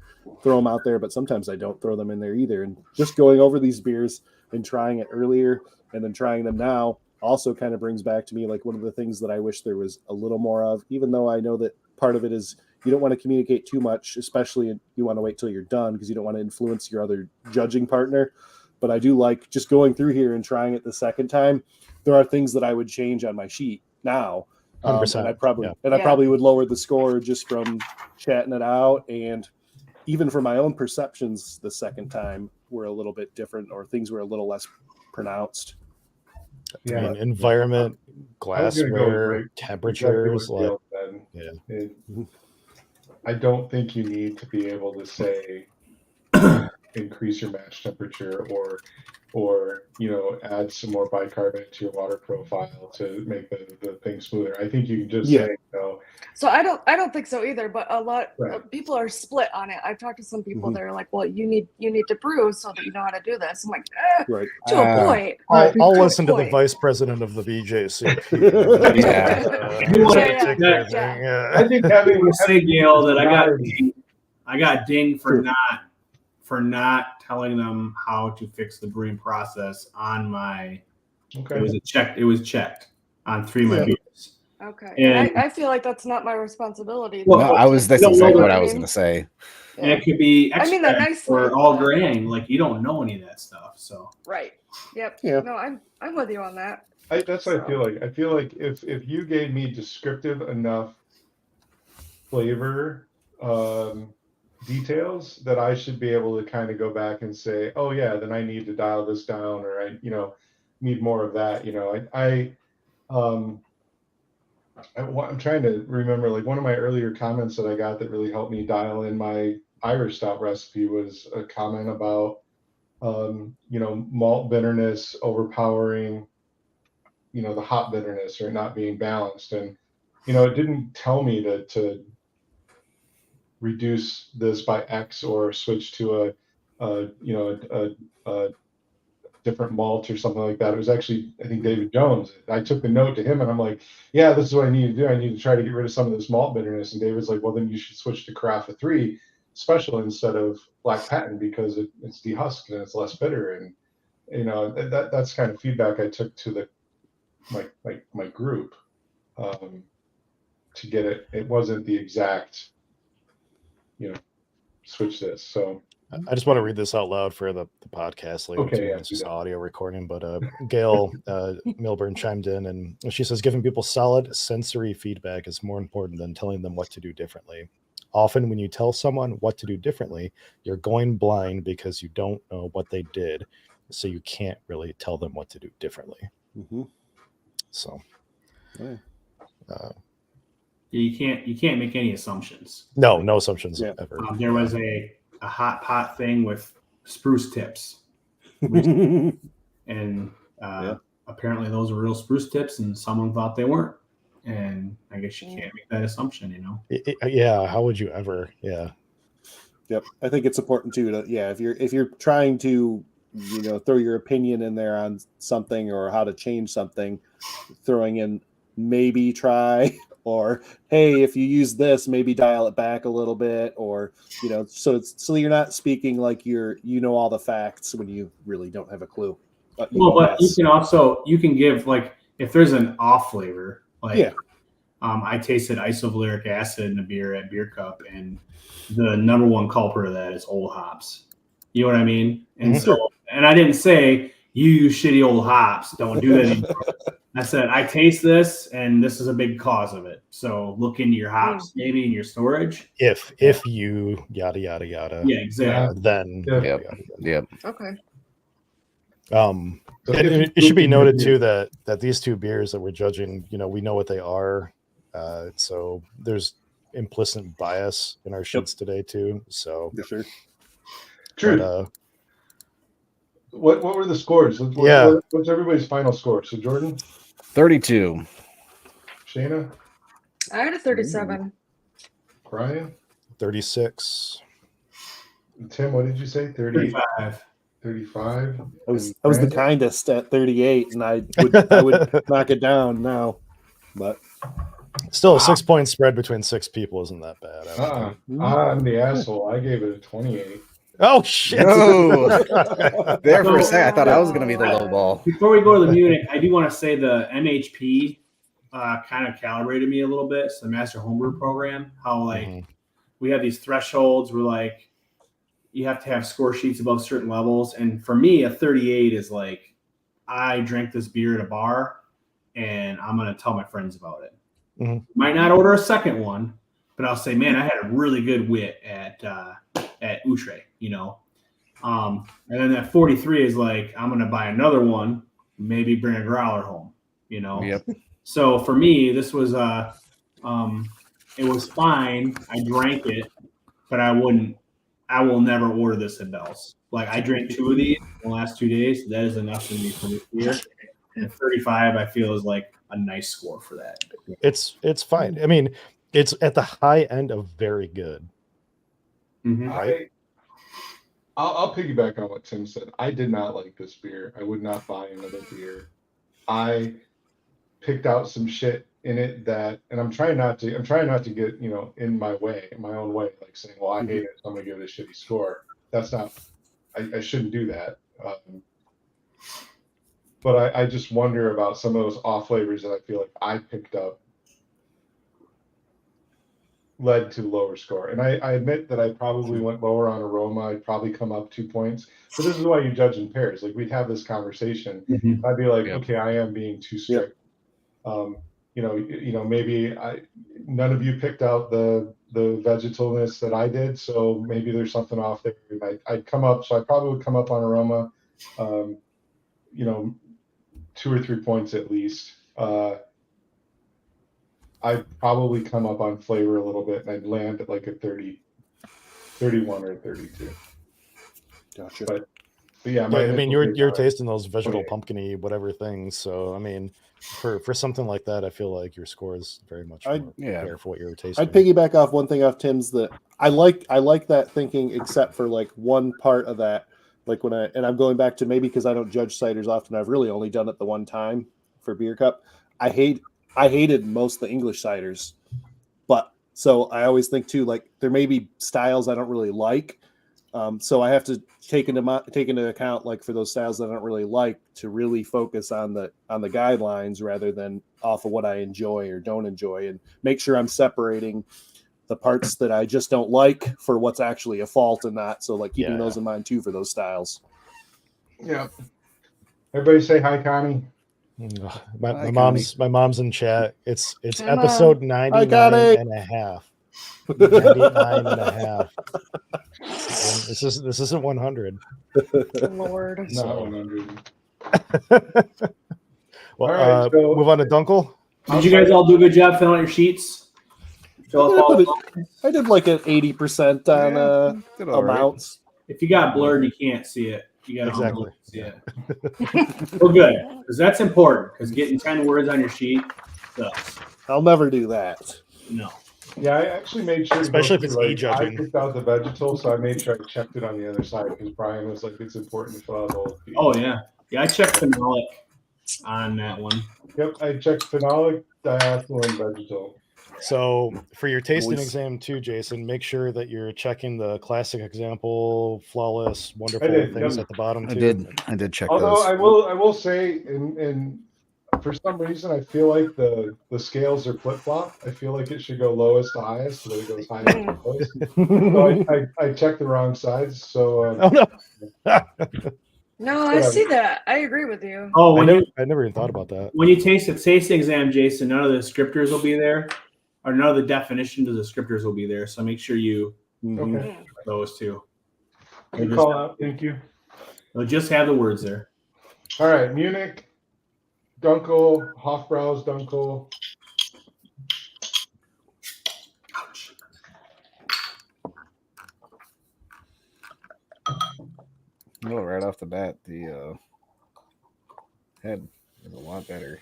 throw them out there, but sometimes I don't throw them in there either. And just going over these beers and trying it earlier and then trying them now also kind of brings back to me like one of the things that I wish there was a little more of, even though I know that part of it is you don't want to communicate too much, especially you want to wait till you're done because you don't want to influence your other judging partner. But I do like just going through here and trying it the second time. There are things that I would change on my sheet now. And I probably would lower the score just from chatting it out. And even for my own perceptions, the second time were a little bit different, or things were a little less pronounced. Yeah. Environment, I was gonna go glassware, right- temperatures. exactly Like, what Dale said. yeah. I don't think you need to be able to say increase your mash temperature or add some more bicarbonate to your water profile to make the thing smoother. I think you can just say So I don't think so either, but a lot Right. of people are split on it. I've talked to some people that are like, well, you need to brew so that you know how to do this. I'm like, Right. to a point. I'll To a listen to the point. vice president of the BJCP. Yeah. I think having I would say, Gail, that Right. I got dinged for not telling them how to fix the brewing process on my. Okay. It was checked on 3 of my beers. Okay. And- And I feel like that's not my responsibility. Well, No, that's no, exactly no, what I I was mean- going to say. And it could be I mean that extra nicely, or all but- grain. Like you don't know any of that stuff. So Right. Yep. Yeah. No, I'm with you on that. That's what I feel like. I feel like if you gave me descriptive enough flavor details, that I should be able to kind of go back and say, oh yeah, then I need to dial this down, or I need more of that. I'm trying to remember, like one of my earlier comments that I got that really helped me dial in my Irish stout recipe was a comment about, malt bitterness overpowering, the hop bitterness or not being balanced. And, it didn't tell me to reduce this by X or switch to a different malt or something like that. It was actually, I think, David Jones. I took the note to him and I'm like, yeah, this is what I need to do. I need to try to get rid of some of this malt bitterness. And David's like, well, then you should switch to Carafa 3 special instead of Black Patent because it's dehusked and it's less bitter. And, that's kind of feedback I took to my group to get it. It wasn't the exact, switch this. So I just want to read this out loud for the podcast later Okay, too. yeah, It's do just that. audio recording, but Gail Milburn chimed in and she says, giving people solid sensory feedback is more important than telling them what to do differently. Often when you tell someone what to do differently, you're going blind because you don't know what they did. So you can't really tell them what to do differently. Mm-hmm. So Yeah. You can't make any assumptions. no assumptions Yeah. ever. There was a hot pot thing with spruce tips, Yeah. and Yeah. apparently those were real spruce tips, and someone thought they weren't. And I guess you can't make that assumption, Yeah, how would you ever? Yeah. Yep. I think it's important too to if you're trying to throw your opinion in there on something or how to change something, throwing in maybe try or hey, if you use this, maybe dial it back a little bit, or so you're not speaking like you know all the facts when you really don't have a clue. But you can give, like, if there's an off flavor, like Yeah. I tasted isovaleric acid in a beer at Beer Cup, and the number one culprit of that is old hops. You know what I mean? And and I didn't say you use shitty old hops. Don't do that anymore. I said I taste this, and this is a big cause of it. So look into your hops, maybe in your storage. If you yada yada yada. Yeah, exactly. Then Yep. Okay. and it should be noted too that these two beers that we're judging, we know what they are. So there's implicit bias in our sheets today too. So For sure. True. But, what were the scores? What's everybody's final score? So Jordan, 32. Shayna, I had a 37. Brian, 36. Tim, what did you say? 30, 35. 35. I was the kindest at 38, and I would knock it down now, but Still a 6-point spread between 6 people isn't that bad. I don't think. I'm the asshole. I gave it a 28. Oh shit! No. There for a second, I thought I was going to be the low ball. Before we go to the Munich, I do want to say the MHP kind of calibrated me a little bit. So the Master Homebrew Program, how we have these thresholds where like you have to have score sheets above certain levels, and for me, a 38 is like I drank this beer at a bar, and I'm going to tell my friends about it. Mm-hmm. Might not order a second one, but I'll say, man, I had a really good wit at Utrecht, and then that 43 is like, I'm going to buy another one, maybe bring a growler home, Yep. So for me, this was, it was fine. I drank it, but I will never order this at Bell's. Like I drank 2 of these in the last 2 days. That is enough for me for this year. And 35, I feel, is like a nice score for that. It's fine. I mean, it's at the high end of very good. Mm-hmm. Right. I'll piggyback on what Tim said. I did not like this beer. I would not buy another beer. I picked out some shit in it and I'm trying not to get, in my own way, like saying, well, I hate it, so I'm gonna give it a shitty score. That's not, I shouldn't do that. But I just wonder about some of those off flavors that I feel like I picked up led to lower score. And I admit that I probably went lower on aroma. I'd probably come up 2 points. But this is why you judge in pairs. Like we'd have this conversation. Mm-hmm. I'd be like, okay, I am being too strict. Maybe none of you picked out the vegetalness that I did, so maybe there's something off there. I probably would come up on aroma, 2 or 3 points at least. I'd probably come up on flavor a little bit, and I'd land at like a 30, 31 or 32. Gotcha. But yeah, Yeah, I mean, you're initial tasting those vegetal Okay. pumpkin-y whatever things. So I mean, for something like that, I feel like your score is very much I'd- more yeah. fair for what you're tasting. I'd piggyback off one thing off Tim's that I like that thinking, except for like one part of that. Like I'm going back to maybe because I don't judge ciders often. I've really only done it the one time for Beer Cup. I hated most of the English ciders, but so I always think too, like there may be styles I don't really like. So I have to take into account, like for those styles that I don't really like, to really focus on the guidelines rather than off of what I enjoy or don't enjoy, and make sure I'm separating the parts that I just don't like for what's actually a fault and not. So like keeping those in mind too for those styles. Yeah. Everybody say hi, Connie. My Hi, mom's in chat. It's Hi, Mom. episode 99 Connie. and a half. 99 and a half. And this isn't 100. Lord. Not So- 100. Well, All right, so- move on to Dunkel. Did you guys all do a good job filling out your sheets? Fill up all the I did like an 80% on Did all right. amounts. If you got blurred and you can't see it, you got to Exactly. see it. Well, good, because that's important. Because getting 10 words on your sheet sucks. I'll never do that. No. Yeah, I actually made sure, to Especially go if it's through, e-judging. I picked out the vegetal, so I made sure I checked it on the other side because Brian was like, "It's important to fill out the whole sheet." Oh yeah, yeah. I checked phenolic on that one. Yep, I checked phenolic, diacetyl, and vegetal. So for your tasting Voice. exam too, Jason, make sure that you're checking the classic example, flawless, wonderful did, things yep. at the bottom I too. did check Although those. I will say, and for some reason, I feel like the scales are flip flop. I feel like it should go lowest to highest, so that it goes highest to lowest. So I checked the wrong sides. So Oh no. No, I see that. I agree with you. Oh, I never even thought about that. when you taste the tasting exam, Jason, none of the descriptors will be there, or none of the definitions of the descriptors will be there. So make sure you Mhm. okay, those two. good call out. Thank you. They'll just have the words there. All right, Munich, Dunkel, Hofbrau's Dunkel. Oh, right off the bat, the head is a lot better.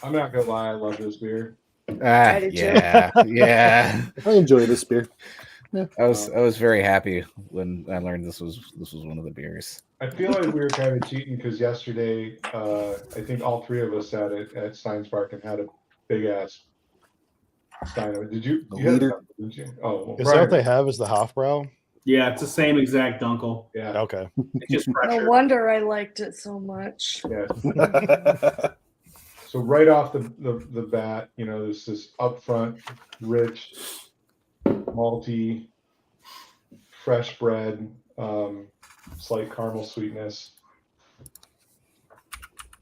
I'm not gonna lie, I love this beer. Ah, did too. yeah. I enjoy this beer. I was very happy when I learned this was one of the beers. I feel like we were kind of cheating because yesterday, I think all three of us sat at Stein Spark and had a big ass Stein. Did you? The You had leader. some, didn't you? Oh, well, Is that what they have? Is the Hofbrau? Yeah, it's the same exact Dunkel. Yeah, Okay. It's just No fresher. wonder I liked it so much. yeah. So right off the bat, you know, there's this upfront, rich, malty, fresh bread, slight caramel sweetness.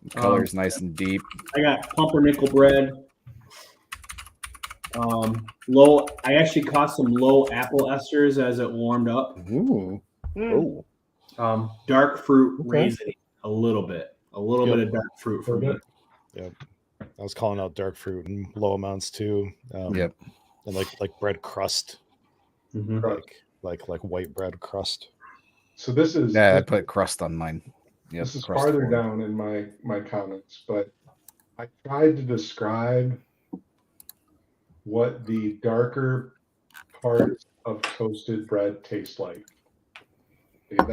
The color's nice and deep. I got pumpernickel bread. Low. I actually caught some low apple esters as it warmed up. Ooh. Mm. Oh. Dark fruit Okay. raisin, a little bit bit of dark fruit for me. I was calling out dark fruit in low amounts too. Yep. And like bread crust, Mhm. Right. like white bread crust. So this is Yeah, I put crust on mine. Yep, this is crust farther forward. down in my comments, but I tried to describe what the darker parts of toasted bread taste like. Okay,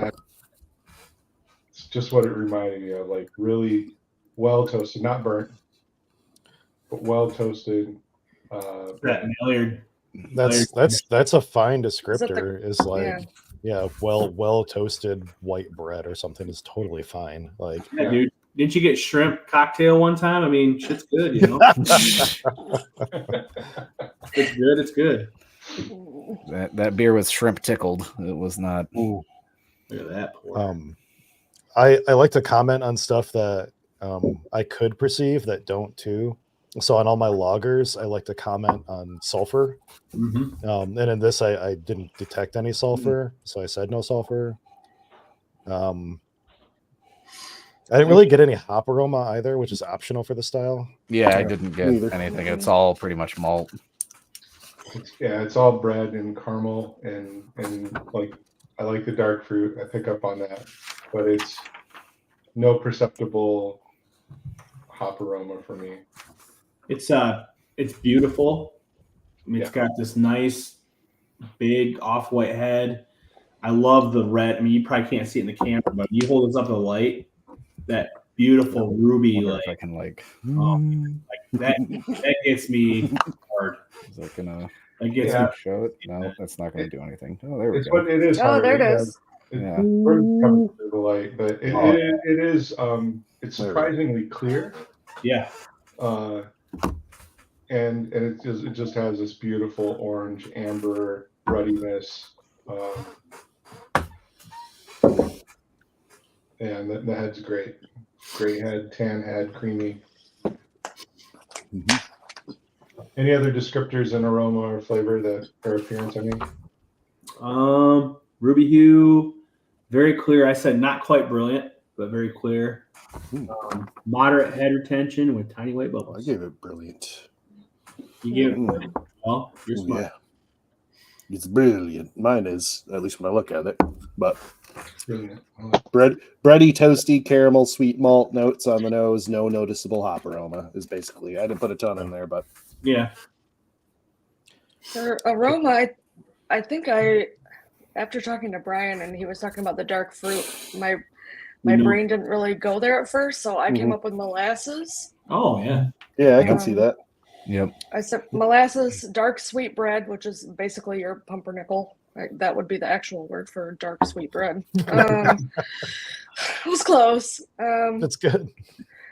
that's just what it reminded me of, like really well toasted, not burnt, but well toasted. That Maillard. That's a fine the- descriptor. Is like well toasted white bread or something is totally fine. Like Yeah, dude. Didn't you get shrimp cocktail one time? I mean, shit's good, you know. It's good. It's good. That beer was shrimp tickled. It was not. ooh. Look at that. Pour. I like to comment on stuff that I could perceive that don't too. So on all my loggers, I like to comment on sulfur. Mhm. And in this, I didn't detect any sulfur, so I said no sulfur. I didn't really get any hop aroma either, which is optional for the style. Yeah, I Yeah, didn't get neither. anything. It's all pretty much malt. It's all bread and caramel and like I like the dark fruit. I pick up on that, but it's no perceptible hop aroma for me. It's beautiful. I mean, it's got this nice big off-white head. I love the red. I mean, you probably can't see it in the camera, but you hold this up to the light. That beautiful ruby, Wonder like, if I can like. that gets me hard. Is that gonna That gets Yeah. me. show it? No, that's not gonna do anything. Oh, there we It's go. what it is. Oh, hard. there it Yeah, is. Yeah. We're coming through the light, but it is it's There we go. surprisingly clear. Yeah. And it just has this beautiful orange amber ruddiness. And the head's great. Great head, tan head, creamy. Any other descriptors in aroma or flavor that or appearance? I mean, Ruby hue, very clear. I said not quite brilliant, but very clear. Moderate head retention with tiny white I bubbles. gave it brilliant. You give it brilliant. Well, you're smart. Yeah, it's brilliant. Mine is, at least when I look at it. But brilliant. bready, toasty, caramel, sweet malt notes on the nose. No noticeable hop aroma is basically. I didn't put a ton in there, but Yeah. For aroma, I think after talking to Brian and he was talking about the dark fruit, my brain didn't really go there at first, so I came up with molasses. Oh yeah. yeah, I can see that. Yep. I said molasses, dark sweet bread, which is basically your pumpernickel. That would be the actual word for dark sweet bread. It was close. That's good.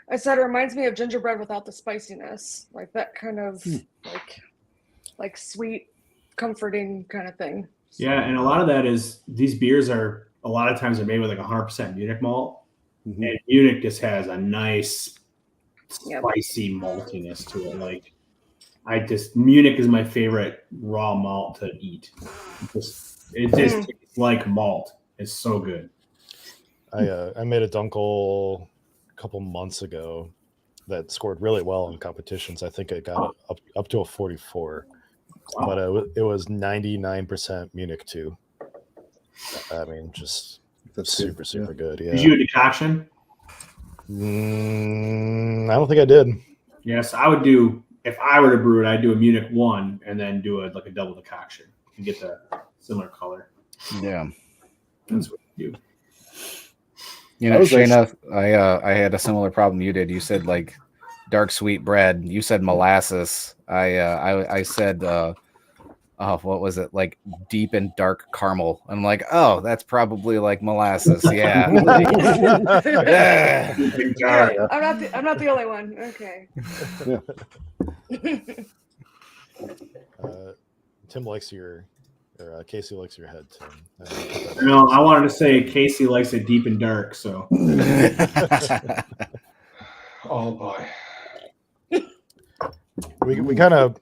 I said it reminds me of gingerbread without the spiciness, like that kind of like sweet, comforting kind of thing. Yeah, and a lot of that is these beers are a lot of times they're made with like 100% Munich malt, and Munich just has a nice spicy maltiness to it. Like Munich is my favorite raw malt to eat. It just tastes like malt. It's so good. I made a Dunkel a couple months ago that scored really well in competitions. I think it got up to a 44, but it was 99% Munich too. I mean, just That's super good. Yeah. Did you do a decoction? I don't think I did. Yes, I would do. If I were to brew it, I'd do a Munich 1 and then do a double decoction and get the similar color. Yeah. That's what you do. You know, Shayna, I had a similar problem you did. You said like dark sweet bread. You said molasses. I said what was it, like deep and dark caramel. I'm like, oh, that's probably like molasses. Yeah. Yeah, I'm not the only one. Okay. Tim likes Casey likes your head, Tim. No, I wanted to say Casey likes it deep and dark. So. Oh boy. We kind of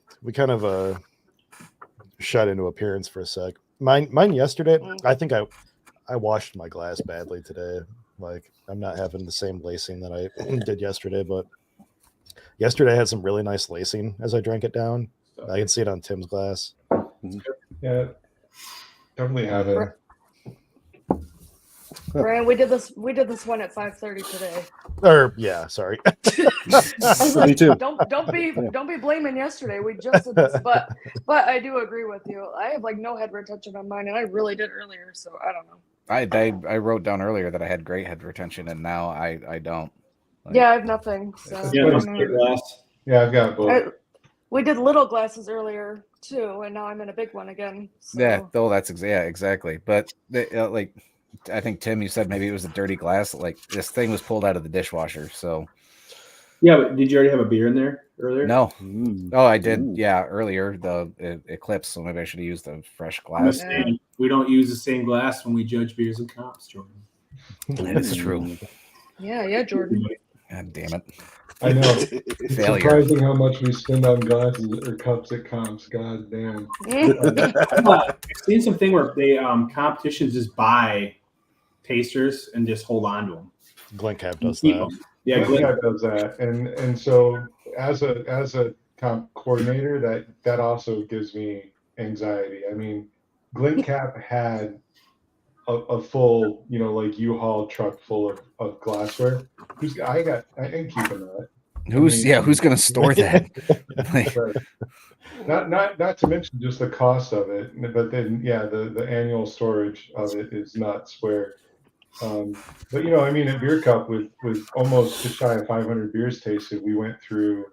shut into appearance for a sec. Mine yesterday. I think I washed my glass badly today. Like I'm not having the same lacing that I did yesterday, but yesterday I had some really nice lacing as I drank it down. I can see it on Tim's glass. Yeah, definitely have it. Brian, we did this one at 5:30 today. Or yeah, sorry. Me too. Don't be blaming yesterday. We just did this, but I do agree with you. I have like no head retention on mine, and I really did earlier, so I don't know. I wrote down earlier that I had great head retention, and now I don't. Like, yeah, I have nothing. So yeah, I've got both. We did little glasses earlier too, and now I'm in a big one again. So. Yeah, that's exactly. But like, I think Tim, you said maybe it was a dirty glass. Like this thing was pulled out of the dishwasher. So yeah, but did you already have a beer in there earlier? No. Oh, I did. Yeah, earlier the Eclipse. So maybe I should have used the fresh glass. Yeah. We don't use the same glass when we judge beers and comps, Jordan. That's true. Yeah, Jordan. God damn it. I know. Failure. Surprising how much we spend on glasses or cups at comps. God damn. I've seen something where they competitions just buy tasters and just hold on to them. Glencap does Keep that. 'em. Yeah, Glenn does that, and so as a comp coordinator, that also gives me anxiety. I mean, Glencap had a full, like U-Haul truck full of glassware. I ain't keeping that. Who's gonna store that? Like, Right. Not to mention just the cost of it, but then the annual storage of it is nuts. But I mean, at Beer Cup with almost just shy of 500 beers tasted, we went through,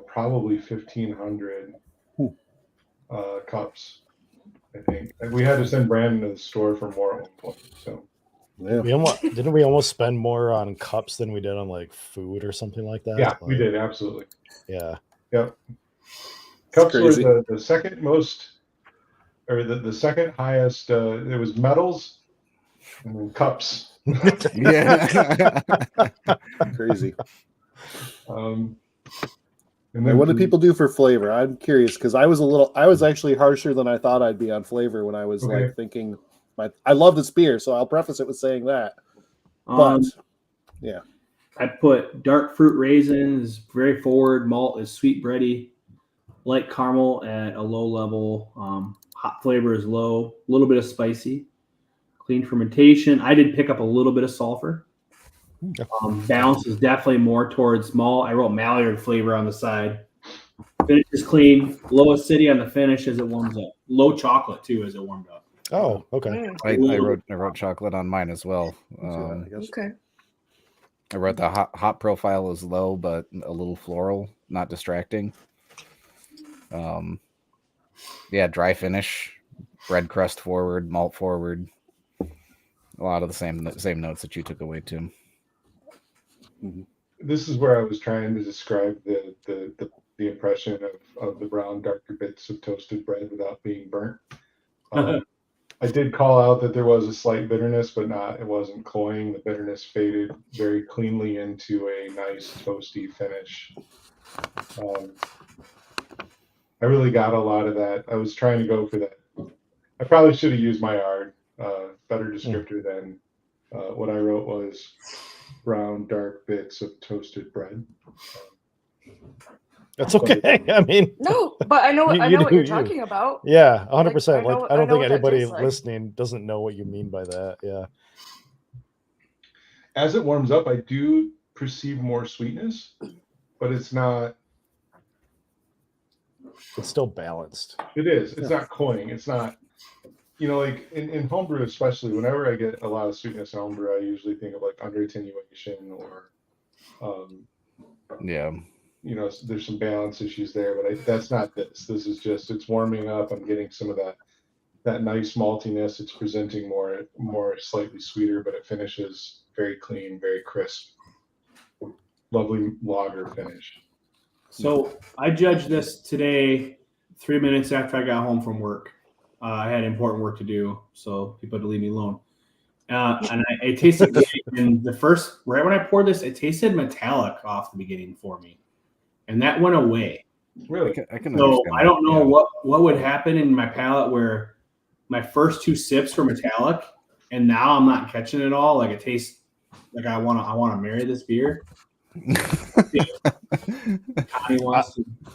probably 1,500 cups. I think and we had to send Brandon to the store for more at one point. So Yeah. Didn't we almost spend more on cups than we did on like food or something like that? yeah, we did absolutely. Yeah. Yep. Cups were crazy. the second most, or the second highest. There was medals and then cups. yeah. Crazy. And And what do people do for flavor? I'm curious because I was actually harsher than I thought I'd be on flavor when I was Okay. like thinking I love this beer, so I'll preface it with saying that. But yeah. I put dark fruit raisins, very forward. Malt is sweet bready, light caramel at a low level. Hot flavor is low, a little bit of spicy. Clean fermentation. I did pick up a little bit of sulfur. Balance is definitely more towards malt. I wrote Maillard flavor on the side. Finish is clean. Low acidity on the finish as it warms up. Low chocolate too as it warmed up. Oh, okay. I wrote chocolate on mine as well. I guess. Okay. I wrote the hot profile is low, but a little floral, not distracting. Dry finish, bread crust forward, malt forward. A lot of the same notes that you took away, Tim. This is where I was trying to describe the impression of the brown darker bits of toasted bread without being burnt. I did call out that there was a slight bitterness, but it wasn't cloying. The bitterness faded very cleanly into a nice toasty finish. I really got a lot of that. I was trying to go for that. I probably should have used my art, better descriptor than what I wrote was brown dark bits of toasted bread. That's okay. I mean, No, but I know what you're talking about. Yeah, 100%. Like, I don't think what that anybody tastes like. listening doesn't know what you mean by that. Yeah. As it warms up, I do perceive more sweetness, but it's not. It's still balanced. It is. It's not cloying. It's not. Like in homebrew, especially, whenever I get a lot of sweetness in homebrew, I usually think of like under attenuation or, there's some balance issues there, but that's not this. This is just, it's warming up. I'm getting some of that nice maltiness. It's presenting more slightly sweeter, but it finishes very clean, very crisp. Lovely lager finish. So I judged this today 3 minutes after I got home from work. I had important work to do, so people had to leave me alone. And it tasted great. And right when I poured this, it tasted metallic off the beginning for me. And that went away. Really? I can So understand I don't that, know what would happen in my palate where my first 2 sips were metallic, and now I'm not catching it all. Like it tastes like I want to marry this beer.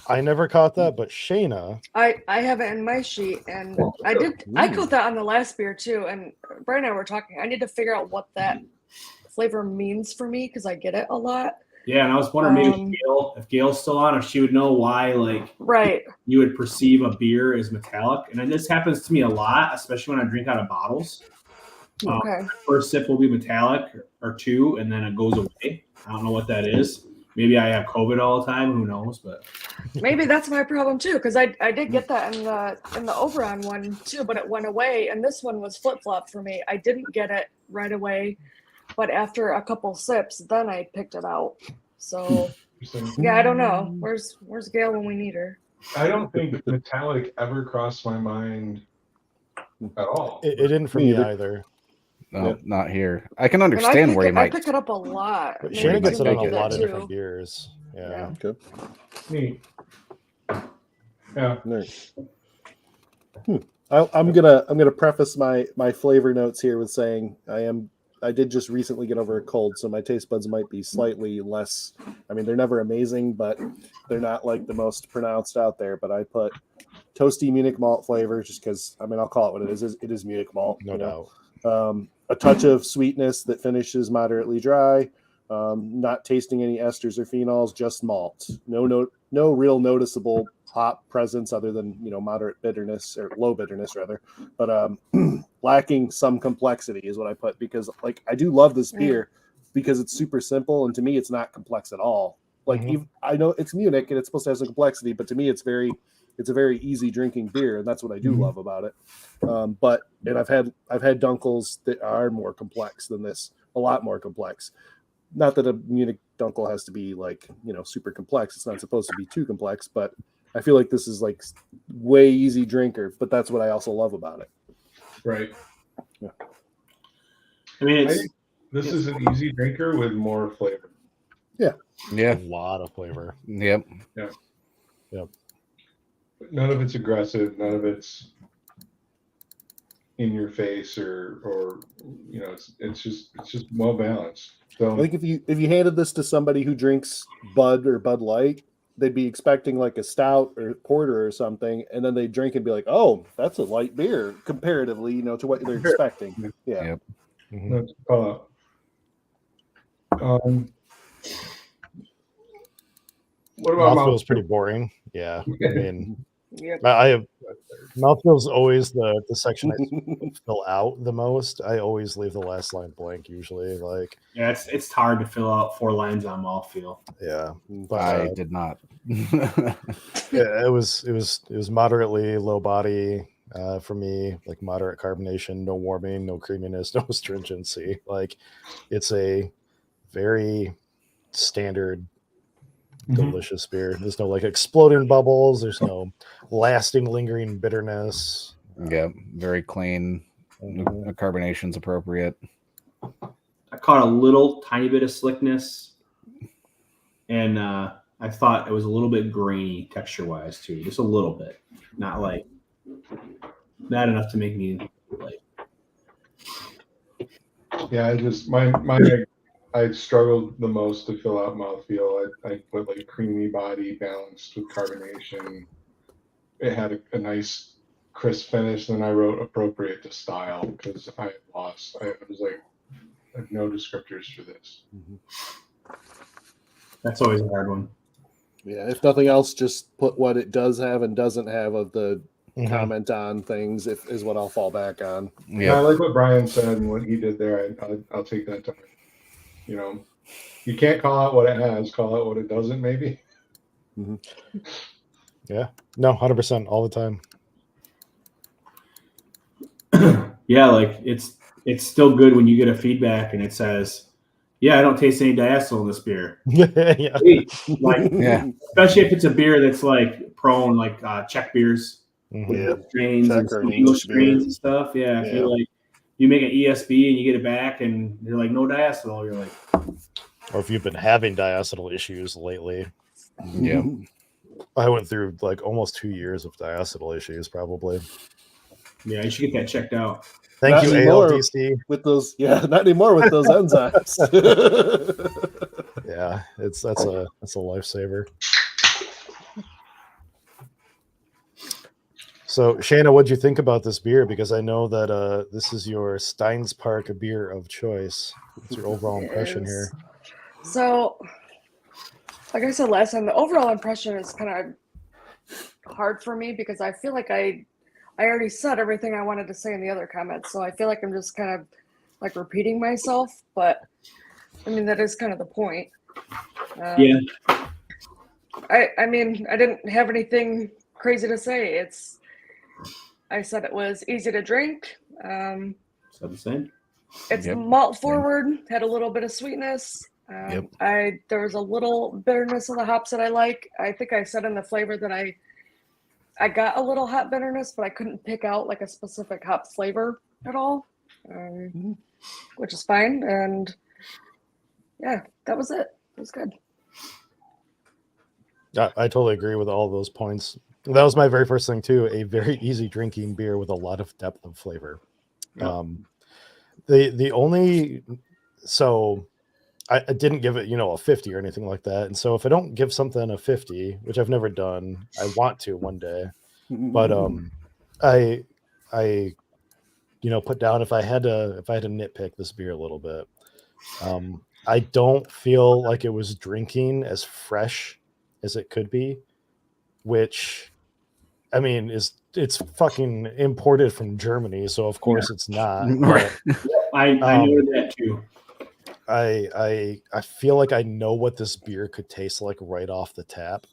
I never caught that, but Shayna. I have it in my sheet, and I caught that on the last beer too. And Brian and I were talking. I need to figure out what that flavor means for me because I get it a lot. Yeah, and I was wondering maybe if Gail's still on, if she would know why, you would perceive a beer as metallic. And then this happens to me a lot, especially when I drink out of bottles. Okay. First sip will be metallic or 2, and then it goes away. I don't know what that is. Maybe I have COVID all the time. Who knows? But maybe that's my problem too, because I did get that in the Oberon one too, but it went away. And this one was flip flop for me. I didn't get it right away, but after a couple sips, then I picked it out. So yeah, I don't know. Where's Gail when we need her? I don't think metallic ever crossed my mind at all. It didn't for me either. No, not here. I can understand where you might. I pick it up a lot. But Shayna gets it on a Maybe lot of too. different beers. Yeah. Okay. Neat. Yeah. Nice. I'm gonna preface my flavor notes here with saying I am I did just recently get over a cold, so my taste buds might be slightly less. I mean, they're never amazing, but they're not like the most pronounced out there. But I put toasty Munich malt flavor just because, I mean, I'll call it what it is. It is Munich malt. No doubt. A touch of sweetness that finishes moderately dry. Not tasting any esters or phenols, just malt. No real noticeable hop presence other than, you know, moderate bitterness or low bitterness rather, but lacking some complexity is what I put, because like I do love this beer because it's super simple, and to me it's not complex at all. Like even, I know it's Munich and it's supposed to have some complexity, but to me it's a very easy drinking beer, and that's what I do love about it. But I've had Dunkels that are more complex than this, a lot more complex. Not that a Munich Dunkel has to be like, you know, super complex. It's not supposed to be too complex, but I feel like this is like way easy drinker, but that's what I also love about it. Right. Yeah. I mean, This is an easy drinker with more flavor. Yeah. A lot of flavor. Yep. None of it's aggressive. None of it's in your face or you know, it's just well balanced. So I think if you handed this to somebody who drinks Bud or Bud Light, they'd be expecting like a stout or porter or something, and then they drink and be like, "Oh, that's a light beer comparatively, you know, to what they're expecting." Yeah. Yep. let's call it. What about Mouthfeel is pretty boring. Yeah, I mean, Yep. I have mouthfeel is always the section I fill out the most. I always leave the last line blank usually. Like, yeah, it's hard to fill out 4 lines on mouthfeel. yeah, but I did not. it was moderately low body for me, like moderate carbonation, no warming, no creaminess, no astringency. Like, it's a very standard delicious beer. There's no like exploding bubbles. There's no lasting lingering bitterness. Yeah, very clean. The carbonation's appropriate. I caught a little tiny bit of slickness, and I thought it was a little bit grainy texture wise too, just a little bit, not enough to make me like. Yeah, I struggled the most to fill out mouthfeel. I put like creamy body balanced with carbonation. It had a nice crisp finish. Then I wrote appropriate to style because I had lost. I was like, I have no descriptors for this. That's always a hard one. Yeah, if nothing else, just put what it does have and doesn't have of the comment on things is what I'll fall back on. Yeah, I like what Brian said and what he did there. I'll take that time. You know, you can't call out what it has, call out what it doesn't, maybe. Yeah, no, 100% all the time. Yeah, like it's still good when you get a feedback and it says, "Yeah, I don't taste any diacetyl in this beer." Yeah. Like, Yeah. especially if it's a beer that's like prone, like Czech beers, Yeah. strains Czech and or some an English English beer. strains and stuff. Yeah, if you like, you make an ESB and you get it back and they're like, "No diacetyl," you're like, Or if you've been having diacetyl issues lately. Yeah. I went through like almost 2 years of diacetyl issues, probably. "Yeah, you should get that checked out." Thank Not you, anymore. ALDC. With those, not anymore with those enzymes. Yeah, that's a lifesaver. So, Shayna, what'd you think about this beer? Because I know that this is your Steins Park beer of choice. What's your overall impression here? So, like I said last time, the overall impression is kind of hard for me because I feel like I already said everything I wanted to say in the other comments. So I feel like I'm just kind of like repeating myself, but I mean, that is kind of the point. Yeah. I mean, I didn't have anything crazy to say. I said it was easy to drink. So the same. It's Yep. malt forward, had a little bit of sweetness. Yep. There was a little bitterness of the hops that I like. I think I said in the flavor that I got a little hop bitterness, but I couldn't pick out like a specific hop flavor at all, which is fine. And yeah, that was it. It was good. I totally agree with all those points. That was my very first thing too. A very easy drinking beer with a lot of depth of flavor. The only so I didn't give it, a 50 or anything like that. And so if I don't give something a 50, which I've never done, I want to one day. But I put down if I had to nitpick this beer a little bit. I don't feel like it was drinking as fresh as it could be, which I mean it's fucking imported from Germany, so of course it's not. But, I know that too. I feel like I know what this beer could taste like right off the tap,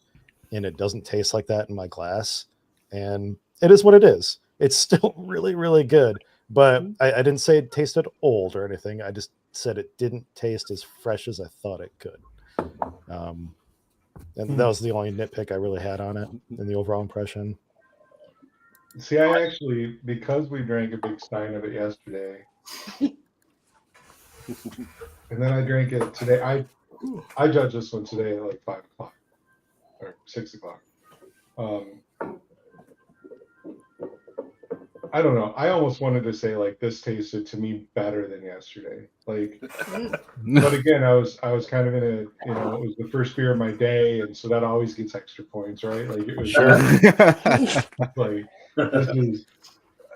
and it doesn't taste like that in my glass. And it is what it is. It's still really, really good. But I didn't say it tasted old or anything. I just said it didn't taste as fresh as I thought it could. And that was the only nitpick I really had on it in the overall impression. See, I actually, because we drank a big stein of it yesterday, and then I drank it today. I judged this one today at like 5 o'clock or 6 o'clock. I don't know. I almost wanted to say like this tasted to me better than yesterday. Like, but again, I was kind of in a, it was the first beer of my day, and so that always gets extra points, right? Like it was like this is,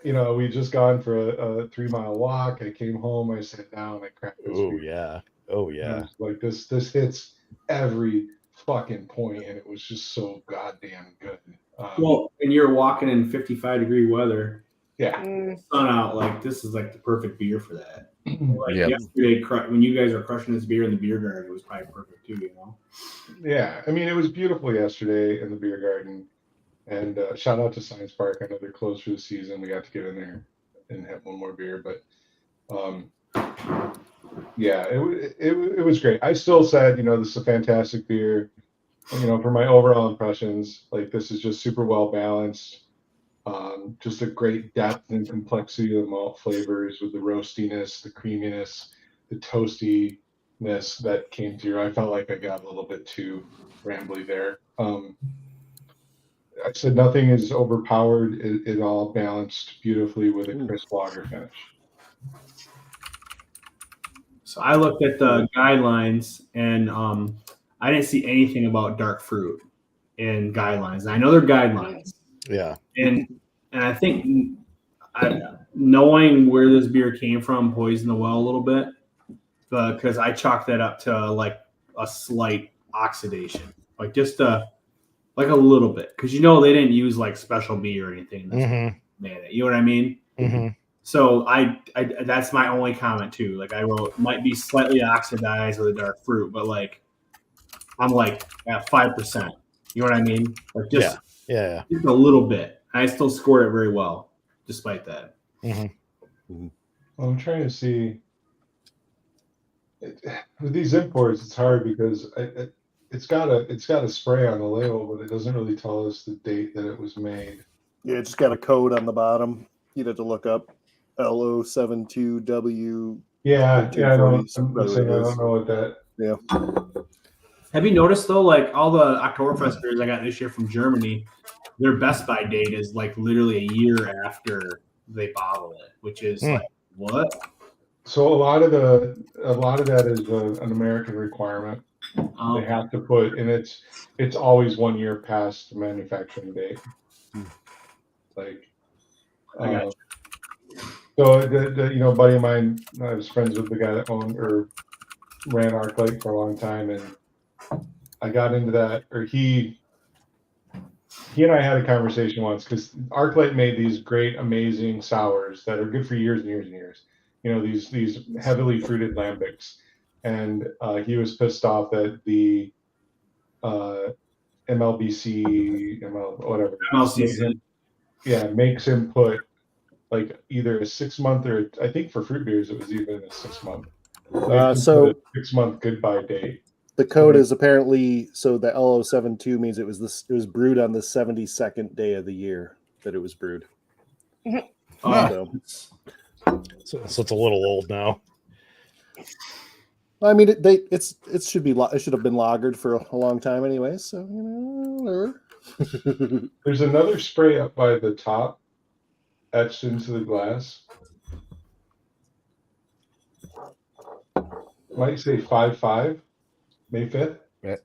we just gone for a 3-mile walk. I came home, I sat down, I cracked this beer. Oh yeah. Like this hits every fucking point, and it was just so goddamn good. Well, and you're walking in 55-degree weather. Yeah. Sun out, like this is like the perfect beer for that. Like yesterday, when you guys were crushing this beer in the beer garden, it was probably perfect too, Yeah, I mean, it was beautiful yesterday in the beer garden, and shout out to Science Park. I know they're closed for the season. We got to get in there and have one more beer, but yeah, it was great. I still said, this is a fantastic beer. For my overall impressions, like this is just super well balanced. Just a great depth and complexity of the malt flavors with the roastiness, the creaminess, the toastiness that came through. I felt like I got a little bit too rambly there. I said nothing is overpowered. It all balanced beautifully with a crisp lager finish. So I looked at the guidelines, and I didn't see anything about dark fruit in guidelines. I know they're guidelines. Yeah. And I think knowing where this beer came from poisoned the well a little bit, because I chalked that up to like a slight oxidation, like just like a little bit, because they didn't use like special beer or anything. You know what I mean? Mm-hmm. So I that's my only comment too. Like I wrote might be slightly oxidized with a dark fruit, but like I'm like at 5%. You know what I mean? Like just just a little bit. I still scored it very well, despite that. Mm-hmm. Well, I'm trying to see. With these imports, it's hard because it's got a spray on the label, but it doesn't really tell us the date that it was made. Yeah, it just got a code on the bottom. You'd have to look up LO72W. Yeah, I don't know what that. Yeah. Have you noticed though, like all the Oktoberfest beers I got this year from Germany, their best by date is like literally a year after they bottle it, which is like what? So a lot of that is an American requirement. They have to put, and it's always 1 year past the manufacturing date. Like, so the buddy of mine, I was friends with the guy that owned or ran ArcLight for a long time, and I got into that, or he and I had a conversation once because ArcLight made these great, amazing sours that are good for years and years and years. These heavily fruited lambics, and he was pissed off that the MLBC, whatever, makes him put like either a 6 month or I think for fruit beers it was even a 6 month. So 6 month goodbye date. The code is apparently so the LO72 means it was brewed on the 72nd day of the year that it was brewed. So it's a little old now. I mean, it should have been lagered for a long time anyway. So whatever. There's another spray up by the top, etched into the glass. Might say 5-5, May 5th.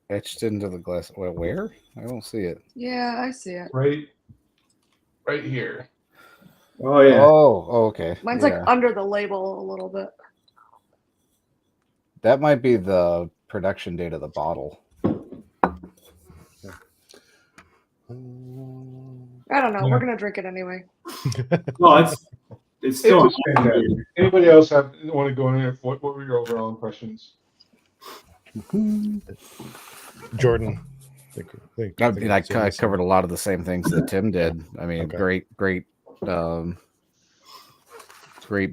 Etched into the glass. Well, where? I don't see it. Yeah, I see it. Right here. Oh yeah. Oh, okay. Mine's Yeah. like under the label a little bit. That might be the production date of the bottle. I don't know. Yeah. We're gonna drink it anyway. No, it's still. It was fantastic. Anybody else want to go in here? What were your overall impressions? Jordan. I mean, I covered a lot of the same things that Tim did. I mean, Okay. great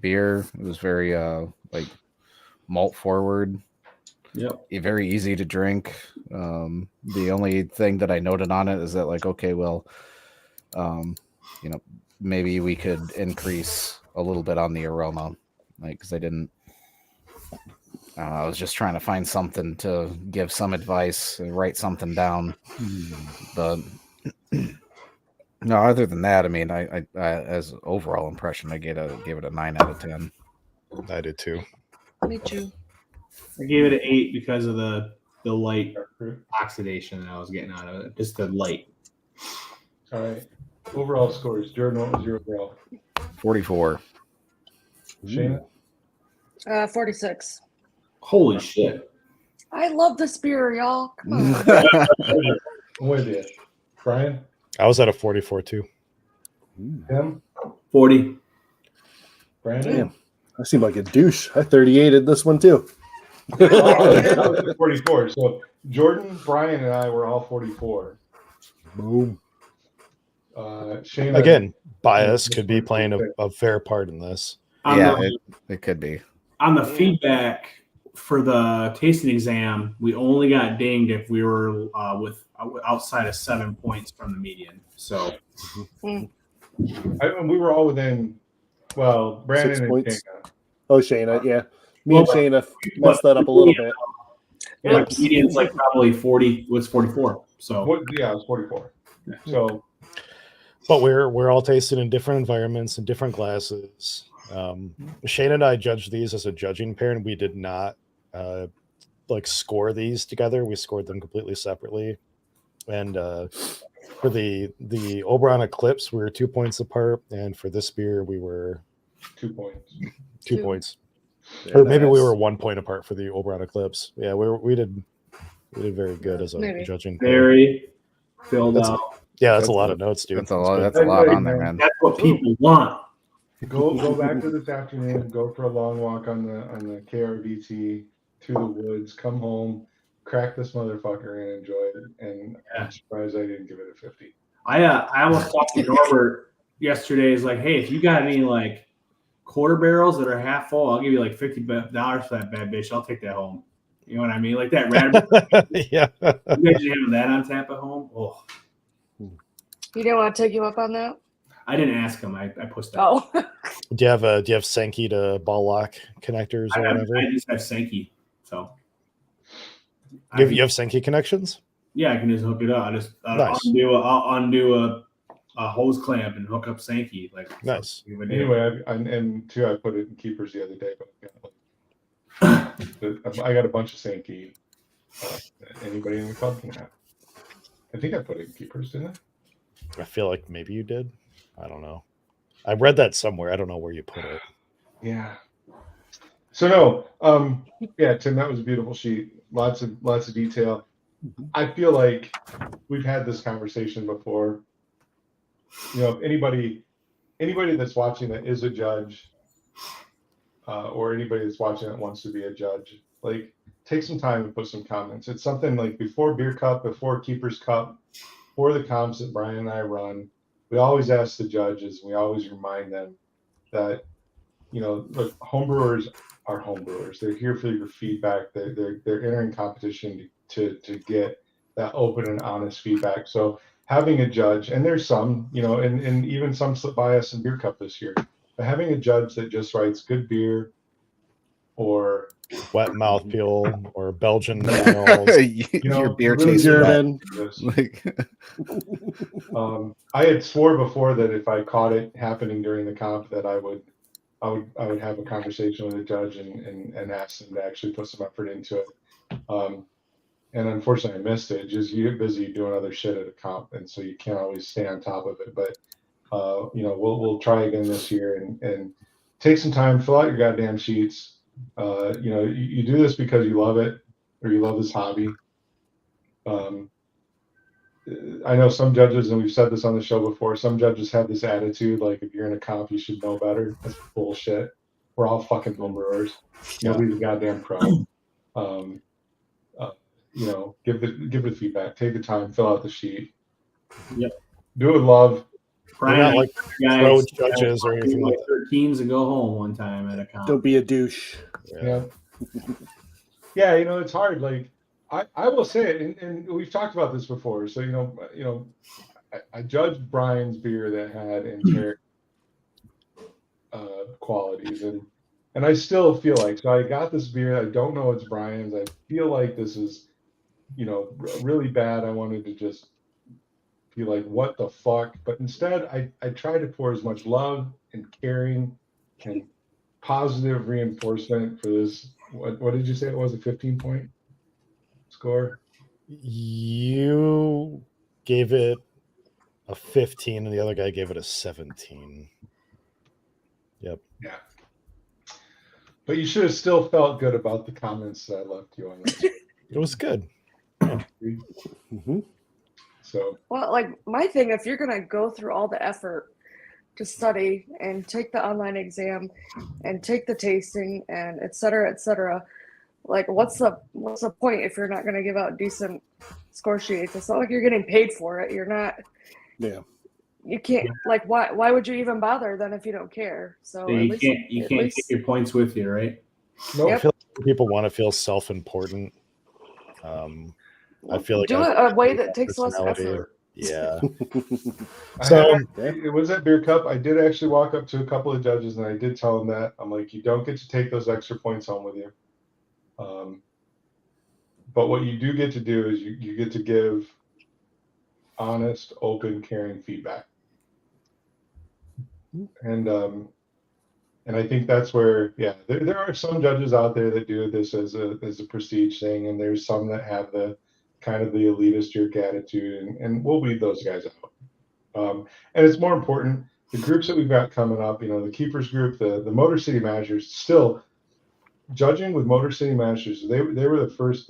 beer. It was very like malt forward. Yep. Very easy to drink. The only thing that I noted on it is that, like, okay, well, maybe we could increase a little bit on the aroma, like, because I didn't. I was just trying to find something to give some advice and write something down. But no, other than that, I mean, I as overall impression, I gave it a 9 out of 10. I did too. Me too. I gave it an 8 because of the light All oxidation that I was getting out of it. Just the light. right. Overall scores. Jordan, what was your overall? 44. Shayna? 46. Holy shit. I love this beer, y'all. Come on. I'm with you. Brian? I was at a 44 too. Tim? 40. Brandon? Damn. I seem like a douche. I 38'd this one too. That was 44. So Jordan, Brian, and I were all 44. Boom. Shayna? Again, bias could be playing a fair part in this. It could be. On the feedback for the tasting exam, we only got dinged if we were with outside of 7 points from the median. So We were all within, well, Brandon 6 and points. Shayna. Oh, Shayna, yeah. Me and Shayna messed that up a little bit. yeah, the median's like probably 40. Was 44. So Yeah, it was 44. So But we're all tasting in different environments and different glasses. Shane and I judged these as a judging pair, and we did not score these together. We scored them completely separately. And for the Oberon Eclipse, we were 2 points apart, and for this beer, we were 2 points. two points, Yeah, or maybe we nice. were 1 point apart for the Oberon Eclipse. Yeah, we did very good as a Maybe. judging pair. very filled That's- out. Yeah, that's a lot of notes, dude. That's a lot on there, man. That's what people want. Go back to this afternoon. Go for a long walk on the KRVT to the woods. Come home, crack this motherfucker, and enjoy it. And I'm surprised I didn't give it a 50. I almost talked to Norbert yesterday. Is like, hey, if you got any like quarter barrels that are half full, I'll give you like $50 for that bad bitch. I'll take that home. You know what I mean? Like that rad. Yeah. Imagine having that on tap at home. Oh, You didn't want to take you up on that? I didn't ask him. I pushed that. Oh. Do you have Sankey to ball lock connectors or whatever? I just have Sankey. So You have Sankey connections? yeah, I can just hook it up. Nice. I'll undo a hose clamp and hook up Sankey. Like Nice. Anyway, I put it in keepers the other day, but I got a bunch of Sankey. Anybody in the club can have. I think I put it in keepers, didn't I? I feel like maybe you did. I don't know. I read that somewhere. I don't know where you put it. Yeah. So no, yeah, Tim, that was a beautiful sheet. Lots of detail. I feel like we've had this conversation before. You know, if anybody that's watching that is a judge, or anybody that's watching that wants to be a judge, like take some time and put some comments. It's something like before Beer Cup, before Keeper's Cup, for the comps that Brian and I run, we always ask the judges, we always remind them that, you know, look, homebrewers are homebrewers. They're here for your feedback. They're entering competition to get that open and honest feedback. So having a judge, and there's some, you know, and even some slip by us in Beer Cup this year, but having a judge that just writes good beer or Wet mouthfeel or Belgian nails. Your beer really tastes German. like I had swore before that if I caught it happening during the comp that I would I would have a conversation with the judge and ask them to actually put some effort into it. And unfortunately, I missed it. Just you get busy doing other shit at a comp, and so you can't always stay on top of it. But we'll try again this year and take some time, fill out your goddamn sheets. You do this because you love it or you love this hobby. I know some judges, and we've said this on the show before, some judges have this attitude like if you're in a comp, you should know better. That's bullshit. We're all fucking homebrewers. Nobody's a goddamn pro. Give the feedback. Take the time. Fill out the sheet. Yep. Do it with love. They're not like pro judges or anything like that. 13s to go home one time at a comp. Don't be a douche. Yeah. Yeah, it's hard. Like I will say it, and we've talked about this before. So I judged Brian's beer that had enteric qualities, and I still feel like, so I got this beer. I don't know it's Brian's. I feel like this is really bad. I wanted to just be like, what the fuck? But instead, I tried to pour as much love and caring and positive reinforcement for this. What did you say it was, a 15-point score? You gave it a 15 and the other guy gave it a 17. Yep. Yeah. But you should have still felt good about the comments that I left you on that. It was good. Mm-hmm. So, well, like my thing, if you're gonna go through all the effort to study and take the online exam and take the tasting and et cetera, like what's the point if you're not gonna give out decent score sheets? It's not like you're getting paid for it. You're not. Yeah. You can't, like, why would you even bother then if you don't care? So you can't take your points with you, right? no. I feel like people want to feel self-important. I feel like do it a way that takes less effort. Yeah. So it was at Beer Cup. I did actually walk up to a couple of judges and I did tell them that. I'm like, you don't get to take those extra points home with you. But what you do get to do is you get to give honest, open, caring feedback. And I think that's where, there are some judges out there that do this as a prestige thing, and there's some that have the kind of the elitist jerk attitude, and we'll weed those guys out. And it's more important, the groups that we've got coming up, the Keepers group, the Motor City Masters, still judging with Motor City Masters, they were the first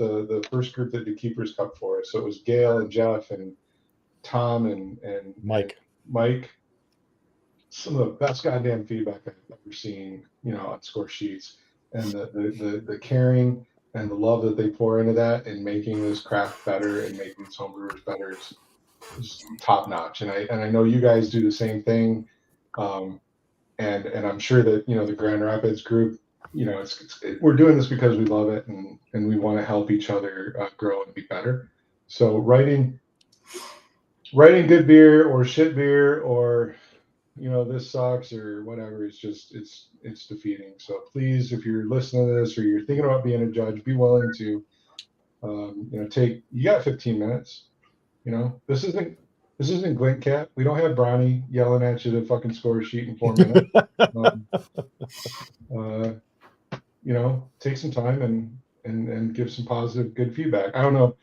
group that did Keepers Cup for us. So it was Gail and Jeff and Tom and Mike. Some of the best goddamn feedback I've ever seen, on score sheets, and the caring and the love that they pour into that and making this craft better and making these homebrewers better is top notch. And I know you guys do the same thing. And I'm sure that, the Grand Rapids group, we're doing this because we love it and we want to help each other grow and be better. So writing good beer or shit beer or, this sucks or whatever, it's defeating. So please, if you're listening to this or you're thinking about being a judge, be willing to, you got 15 minutes, this isn't Glint Cat. We don't have Bronny yelling at you to fucking score a sheet in 4 minutes. Take some time and give some positive, good feedback. I don't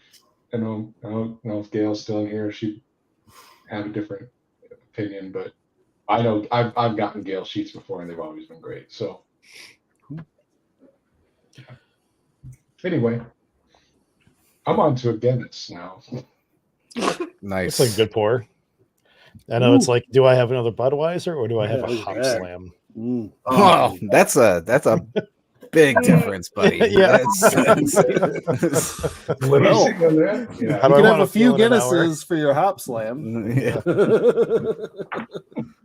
know if Gail's still in here. She had a different opinion, but I know I've gotten Gail sheets before and they've always been great. So anyway, I'm on to a Guinness now. Nice. It's a good pour. I know. It's like, do I have another Budweiser or do I have a Hop Slam? Oh, that's a big difference, buddy. Yeah. What do you think on that? Yeah. How do You I can have wanna a few feel in an hour? Guinnesses for your hop slam. Yeah.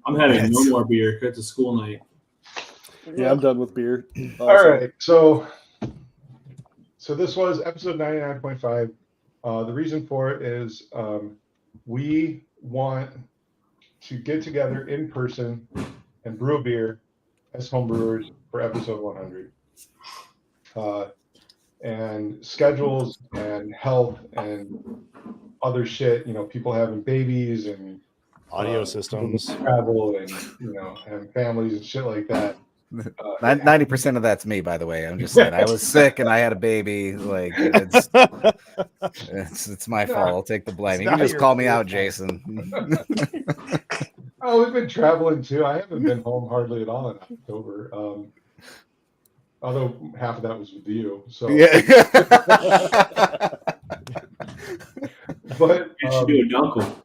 I'm having no more beer. It's a school night. Yeah, I'm done with beer. All right. So this was episode 99.5. The reason for it is we want to get together in person and brew a beer as homebrewers for episode 100. And schedules and health and other shit, people having babies and Audio systems. travel and and families and shit like that 90% of that's me, by the way. I'm just saying I was sick and I had a baby. Like it's my fault. I'll take the blame. It's You can not just your call me fault. out, Jason. Oh, we've been traveling too. I haven't been home hardly at all in October. Although half of that was with you. So Yeah. but You should do a dunkel.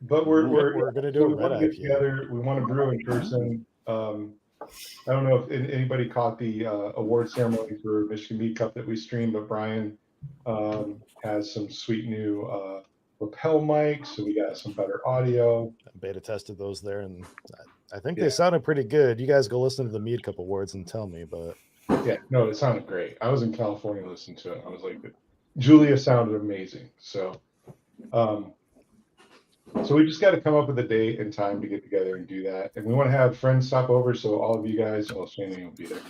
but we're gonna so do we a red want to get IPA. together. We want to brew in person. I don't know if anybody caught the award ceremony for Michigan Meat Cup that we streamed, but Brian has some sweet new lapel mics, so we got some better audio. Beta tested those there, and I think Yeah. they sounded pretty good. You guys go listen to the Mead Cup Awards and tell me, but Yeah, no, it sounded great. I was in California listening to it. I was like, Julia sounded amazing. So, so we just got to come up with a date and time to get together and do that. And we want to have friends stop over, so all of you guys, well, Shane will be there.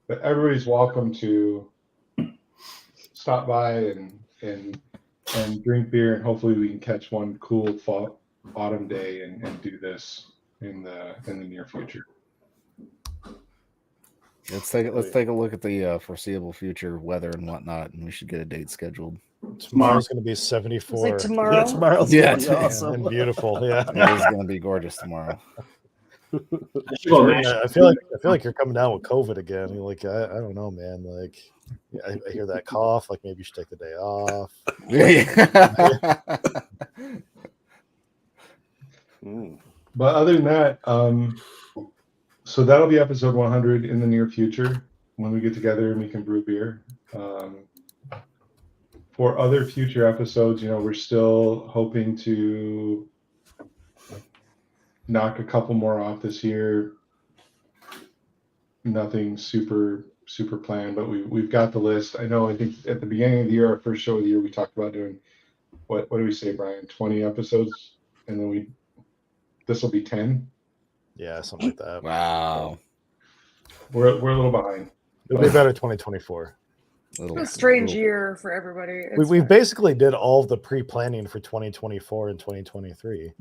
But everybody's welcome to stop by and drink beer, and hopefully we can catch one cool fall autumn day and do this in the near future. Let's take a look at the foreseeable future weather and whatnot, and we should get a date scheduled. tomorrow's going to be 74. It's like tomorrow. Yeah, tomorrow's Yeah, gonna be awesome. And beautiful. Yeah. It is going to be gorgeous tomorrow. I should go match. I feel like you're coming down with COVID again. You're like, I don't know, man. Like, I hear that cough. Like, maybe you should take the day off. But other than that, so that'll be episode 100 in the near future when we get together and we can brew beer. For other future episodes, we're still hoping to knock a couple more off this year. Nothing super planned, but we've got the list. I think at the beginning of the year, our first show of the year, we talked about doing what do we say, Brian? 20 episodes, and then this will be 10. Yeah, something like that. Wow. We're a little behind. It'll be better 2024. It's a strange year for everybody. We basically did all of the pre-planning for 2024 and 2023.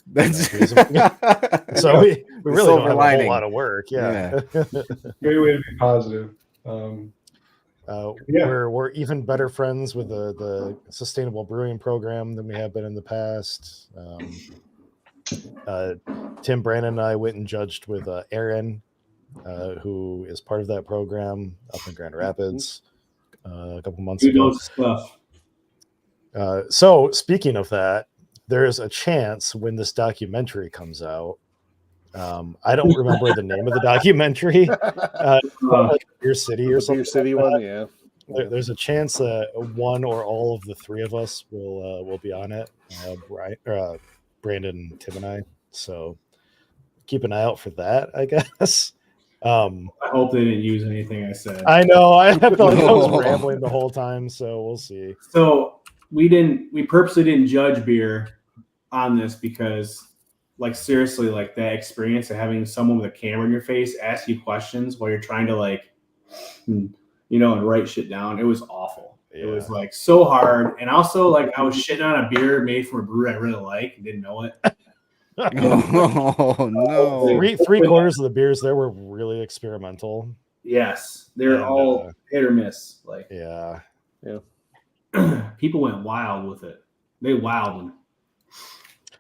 So we really don't have a whole lot of work. Yeah. Great way to be positive. We're even better friends with the sustainable brewing program than we have been in the past. Tim, Brandon, and I went and judged with Aaron, who is part of that program up in Grand Rapids a couple months ago. Stuff. So speaking of that, there is a chance when this documentary comes out. I don't remember the name of the documentary. Like Beer City or something. Beer City like one, yeah. There's a chance that one or all of the three of us will be on it. Brandon, Tim, and I. So keep an eye out for that, I guess. I hope they didn't use anything I said. I know. I felt like I was rambling the whole time, so we'll see. So we purposely didn't judge beer on this because, like, seriously, like that experience of having someone with a camera in your face ask you questions while you're trying to and write shit down. It was awful. Yeah. It was like so hard. And also, like, I was shitting on a beer made from a brewery I really like and didn't know it. Oh no! Three quarters of the beers there were really experimental. Yes, they're all hit or miss. Like, yeah. People went wild with it. They wowed them.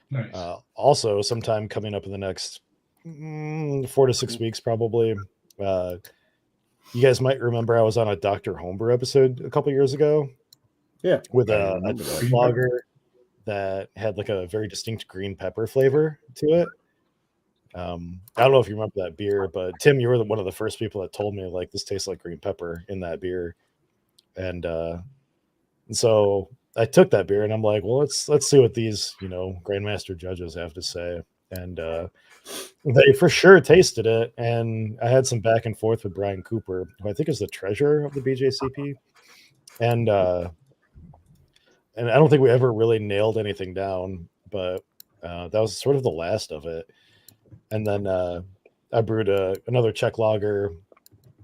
Nice. Also, sometime coming up in the next 4 to 6 weeks, probably. You guys might remember I was on a Dr. Homebrew episode a couple years ago. Yeah, with a lager that had like a very distinct green pepper flavor to it. I don't know if you remember that beer, but Tim, you were one of the first people that told me like this tastes like green pepper in that beer, and so I took that beer and I'm like, well, let's see what these Grandmaster judges have to say, and they for sure tasted it, and I had some back and forth with Brian Cooper, who I think is the treasurer of the BJCP, and I don't think we ever really nailed anything down, but that was sort of the last of it. And then I brewed another Czech lager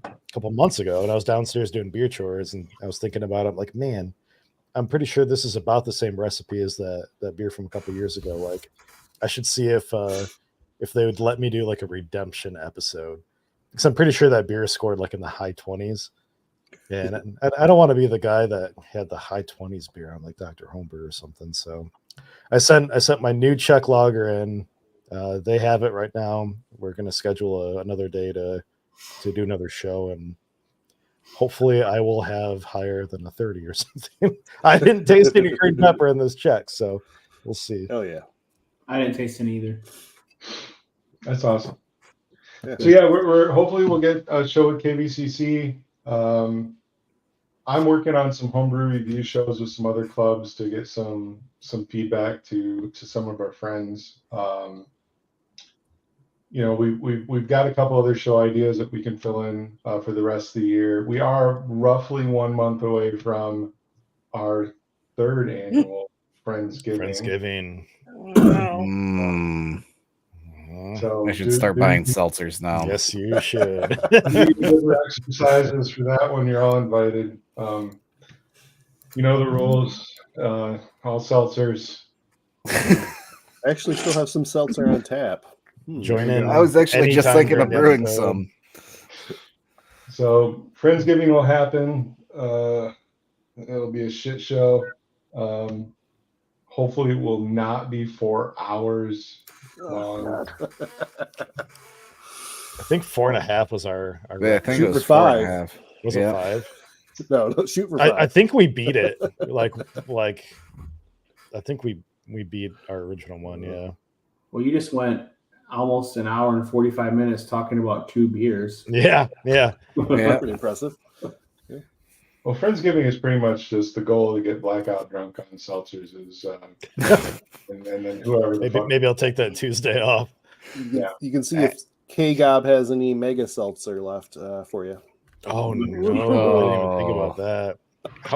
a couple months ago, and I was downstairs doing beer chores, and I was thinking about it. I'm like, man, I'm pretty sure this is about the same recipe as that beer from a couple years ago. Like, I should see if if they would let me do like a redemption episode, because I'm pretty sure that beer scored like in the high 20s. And I don't want to be the guy that had the high 20s beer on like Dr. Homebrew or something. So I sent my new Czech lager in. They have it right now. We're going to schedule another day to do another show, and hopefully I will have higher than a 30 or something. I didn't taste any green pepper in this Czech, so we'll see. Oh yeah. I didn't taste it either. That's awesome. Yeah. So yeah, we're hopefully we'll get a show at KVCC. I'm working on some homebrew review shows with some other clubs to get some feedback to some of our friends. We've got a couple other show ideas that we can fill in for the rest of the year. We are roughly 1 month away from our 3rd annual Friendsgiving. Wow. So I should start buying seltzers now. Yes, you should. exercises for that one. You're all invited. You know the rules. All seltzers. I actually still have some seltzer on tap. Join in. I was actually just anytime thinking of during the brewing episode. some. So Friendsgiving will happen. It'll be a shit show. Hopefully it will not be 4 hours long. I think 4.5 was our Yeah, I think Shoot it was for 4.5. was Yeah. it 5? No, shoot for 5. I think we beat it. like I think we beat our original one. Yeah. Well, you just went almost an hour and 45 minutes talking about 2 beers. Yeah. Yeah. Pretty impressive. Well, Friendsgiving is pretty much just the goal to get blackout drunk on seltzers. And then whoever the fuck. Maybe I'll take that Tuesday off. Yeah. You can see if K-Gob has any mega seltzer left for you. Oh no! I didn't even think about that.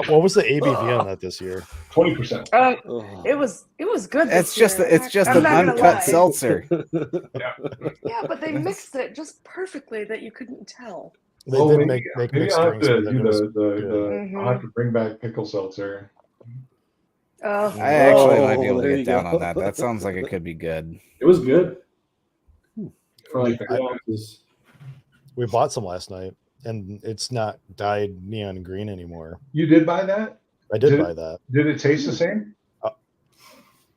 What was the ABV on that this year? 20%. It was good. It's this just year. it's just I'm an not gonna uncut lie. seltzer. Yeah, but they mixed it just perfectly that you couldn't tell. They Oh, did maybe make maybe mixed I'll have drinks, to but then do it was the good. I'll have to bring back pickle seltzer. Oh, I actually might be able to there get you down go. on that. That sounds like it could be good. It was good. For like 3 ounces. We bought some last night, and it's not dyed neon green anymore. You did buy that? I did Did- buy that. Did it taste the same?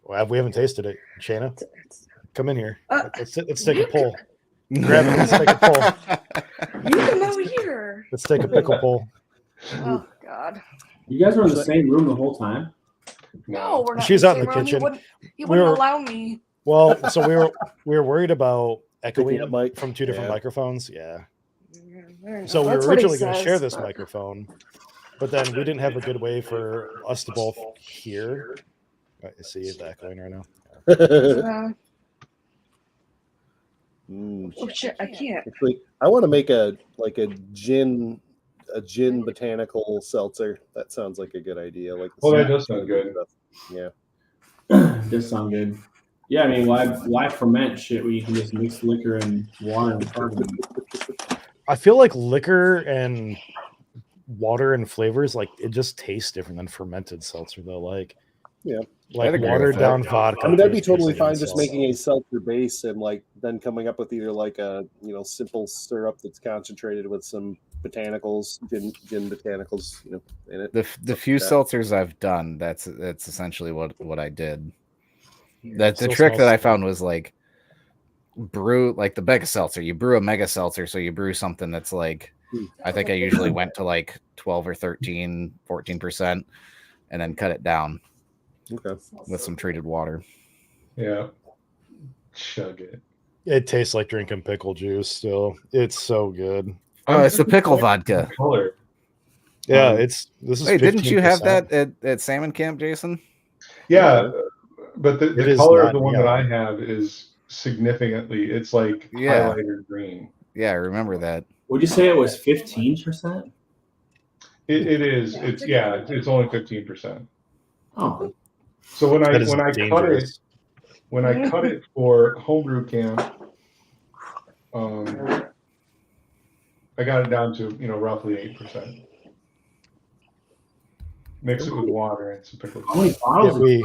Well, we haven't tasted it. Shayna, come in here. Let's take a you pull. Grab it. Let's take a pull. You come over here. Let's take a pickle pull. Oh God. You guys were in the same room the whole time? No, we're not. She's in out in the same room. kitchen. He We wouldn't were- allow me. Well, so we were worried about echoing Picking up mic. from 2 different Yeah. microphones. Yeah. Yeah, So we that's were what he originally going to says, share this but- microphone, but then we didn't have a good way for us to both hear. Right, see it's echoing right now. Oh shit! I can't. Actually, I want to make a gin botanical seltzer. That sounds like a good idea. Like Well, that does sound good. Yeah. Does sound good. Yeah, I mean, why ferment shit when you can just mix liquor and water and carbon? I feel like liquor and water and flavors, like it just tastes different than fermented seltzer, though. Like, Yeah. like I'd agree with watered that. down vodka. I mean, that'd be tastes totally different fine than just seltzer. making a seltzer base and like then coming up with either like a simple syrup that's concentrated with some botanicals, gin botanicals, in it. The few that. seltzers I've done, that's essentially what I did. That the Still trick that smells I good. found was like brew like the mega seltzer. You brew a mega seltzer, so you brew something that's like I think I usually went to like 12 or 13, 14%, and then cut it down Okay. with some treated water. Yeah. Chug it. It tastes like drinking pickle juice. Still, it's so good. Oh, it's the pickle vodka. Color. Yeah, this is. Hey, didn't you have 15%. that at Salmon Camp, Jason? Yeah, but the It is color not of the one that I neon. have is significantly. It's like Yeah. highlighter green. Yeah, I remember that. Would you say it was 15%? It is. It's only 15%. Oh, So when I That is cut it dangerous. for homebrew camp, I got it down to roughly 8%. Mix it with water and some pickles. how many Yeah, bottles? we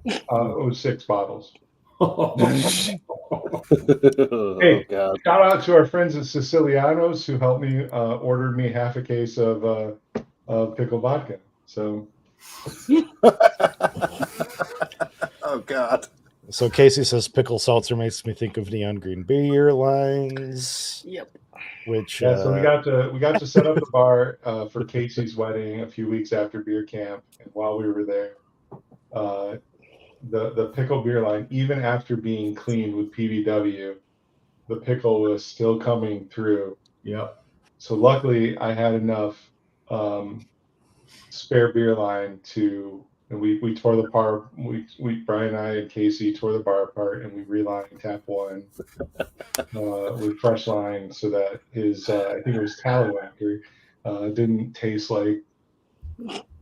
It was 6 bottles. Hey, Oh God. shout out to our friends at Siciliano's who helped me ordered me half a case of pickle vodka. So Oh God. So Casey says pickle seltzer makes me think of neon green beer lines, Yep. which yeah, so we got to set up the bar for Casey's wedding a few weeks after beer camp, and while we were there, the pickle beer line, even after being cleaned with PBW, the pickle was still coming through. Yep. So luckily, I had enough spare beer line to, and we tore the bar. We Brian and I and Casey tore the bar apart, and we relined tap one with fresh line so that his I think it was Tallywhacker didn't taste like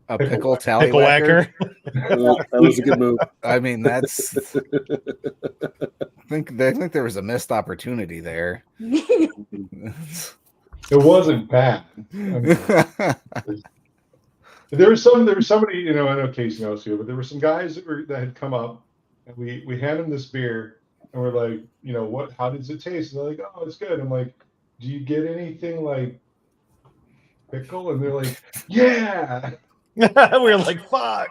A Pickle pickle pickle tallywhacker. whacker. That was a good move. I mean, that's. I think there was a missed opportunity there. it wasn't bad. I mean, there was somebody, I know Casey knows too, but there were some guys that had come up, and we hand them this beer, and we're like, how does it taste? And they're like, oh, it's good. I'm like, do you get anything like pickle? And they're like, yeah. We were like, fuck.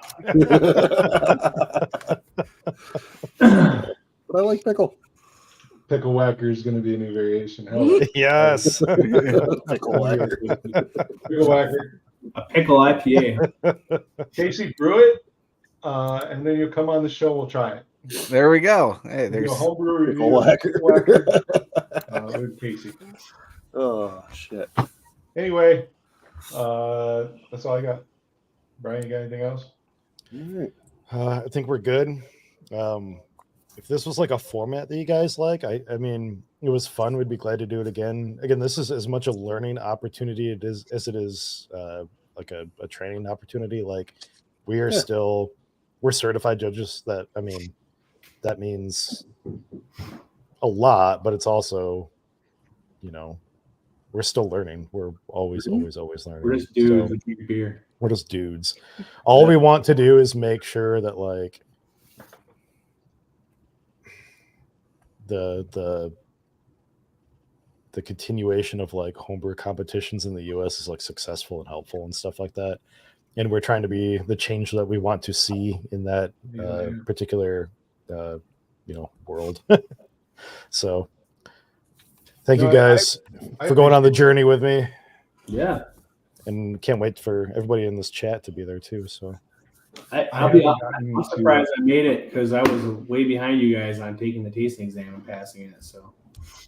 But I like pickle. Pickle whacker is going to be a new variation. Hell, Yes. Pickle whacker. pickle whacker. A pickle IPA. Casey, brew it, and then you'll come on the show. We'll try it. There we go. Hey, We'll do there's a homebrew review. Pickle whacker. Pickle whacker, with Casey. Oh shit. Anyway, that's all I got. Brian, you got anything else? All right. I think we're good. If this was like a format that you guys like, I mean, it was fun. We'd be glad to do it again. Again, this is as much a learning opportunity as it is like a training opportunity. Like we are we're certified judges. That means a lot, but it's also, we're still learning. We're always learning. We're just dudes So, with drink beer. we're just dudes. All we want to do is make sure that like the continuation of like homebrew competitions in the US is like successful and helpful and stuff like that. And we're trying to be the change that we want to see in that particular world. So thank you guys for going on the journey with me. Yeah. And can't wait for everybody in this chat to be there too. So I'm surprised I made it because I was way behind you guys on taking the tasting exam and passing it. So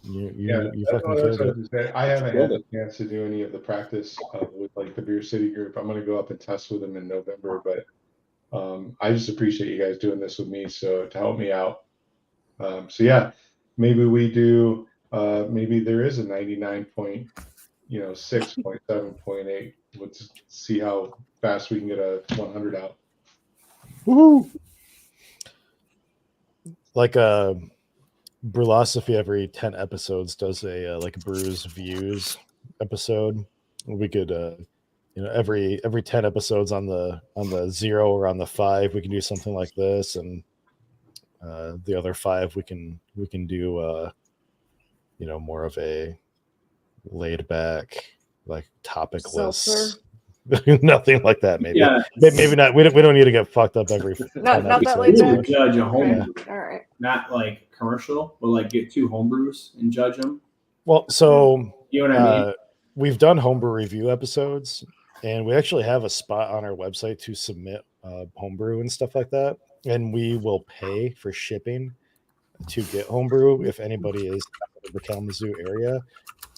you fucking killed it. I haven't had a chance to do any of the practice with like the Beer City group. I'm going to go up and test with them in November, but I just appreciate you guys doing this with me. So to help me out. So yeah, maybe we do. Maybe there is a 99.6.7.8. Let's see how fast we can get a 100 out. Woo! Like Brewlosophy every 10 episodes does a like Brews Views episode. We could every 10 episodes on the 0 or on the 5 we can do something like this, and the other 5 we can do more of a laid back like topicless. Nothing like that. Maybe maybe not. We don't need to get fucked up every. Not that episodes. laid back. Judge a homebrew, All right. not like commercial, but like get 2 homebrews and judge them. Well, so You know what I mean? we've done homebrew review episodes, and we actually have a spot on our website to submit homebrew and stuff like that, and we will pay for shipping to get homebrew if anybody is out of the Kalamazoo area.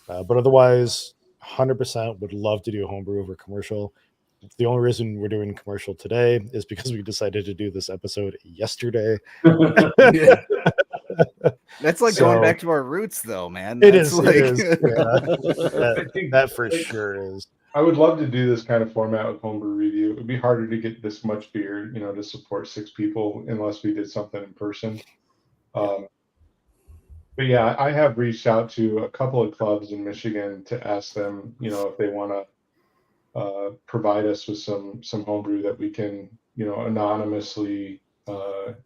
But otherwise, 100% would love to do homebrew over commercial. The only reason we're doing commercial today is because we decided to do this episode yesterday. That's like So- going back to our roots, though, man. It That's is. like- It is. Yeah. I think That for sure is. I would love to do this kind of format with homebrew review. It would be harder to get this much beer, to support 6 people unless we did something in person. But yeah, I have reached out to a couple of clubs in Michigan to ask them, if they want to provide us with some homebrew that we can, anonymously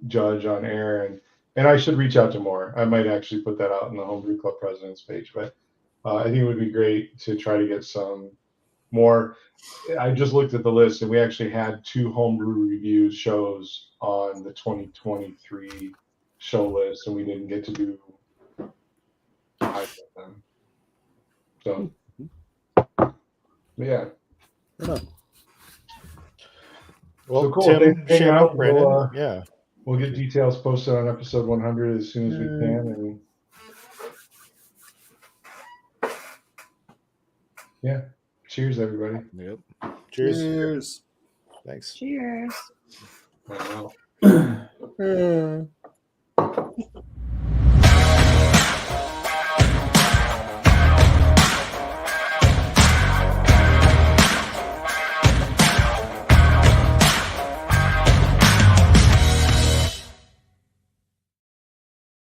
judge on air. And And I should reach out to more. I might actually put that out on the Homebrew Club President's page, but I think it would be great to try to get some more. I just looked at the list, and we actually had 2 homebrew reviews shows on the 2023 show list, and we didn't get to do either of them. So, yeah. Right on. Well, So cool. Tim, Thanks for hanging Shannon, out. Brandon, yeah. We'll get details posted on episode 100 as soon as we can. And yeah, cheers, everybody. Yep. Cheers. Cheers. Thanks. Cheers. Wow. Uh,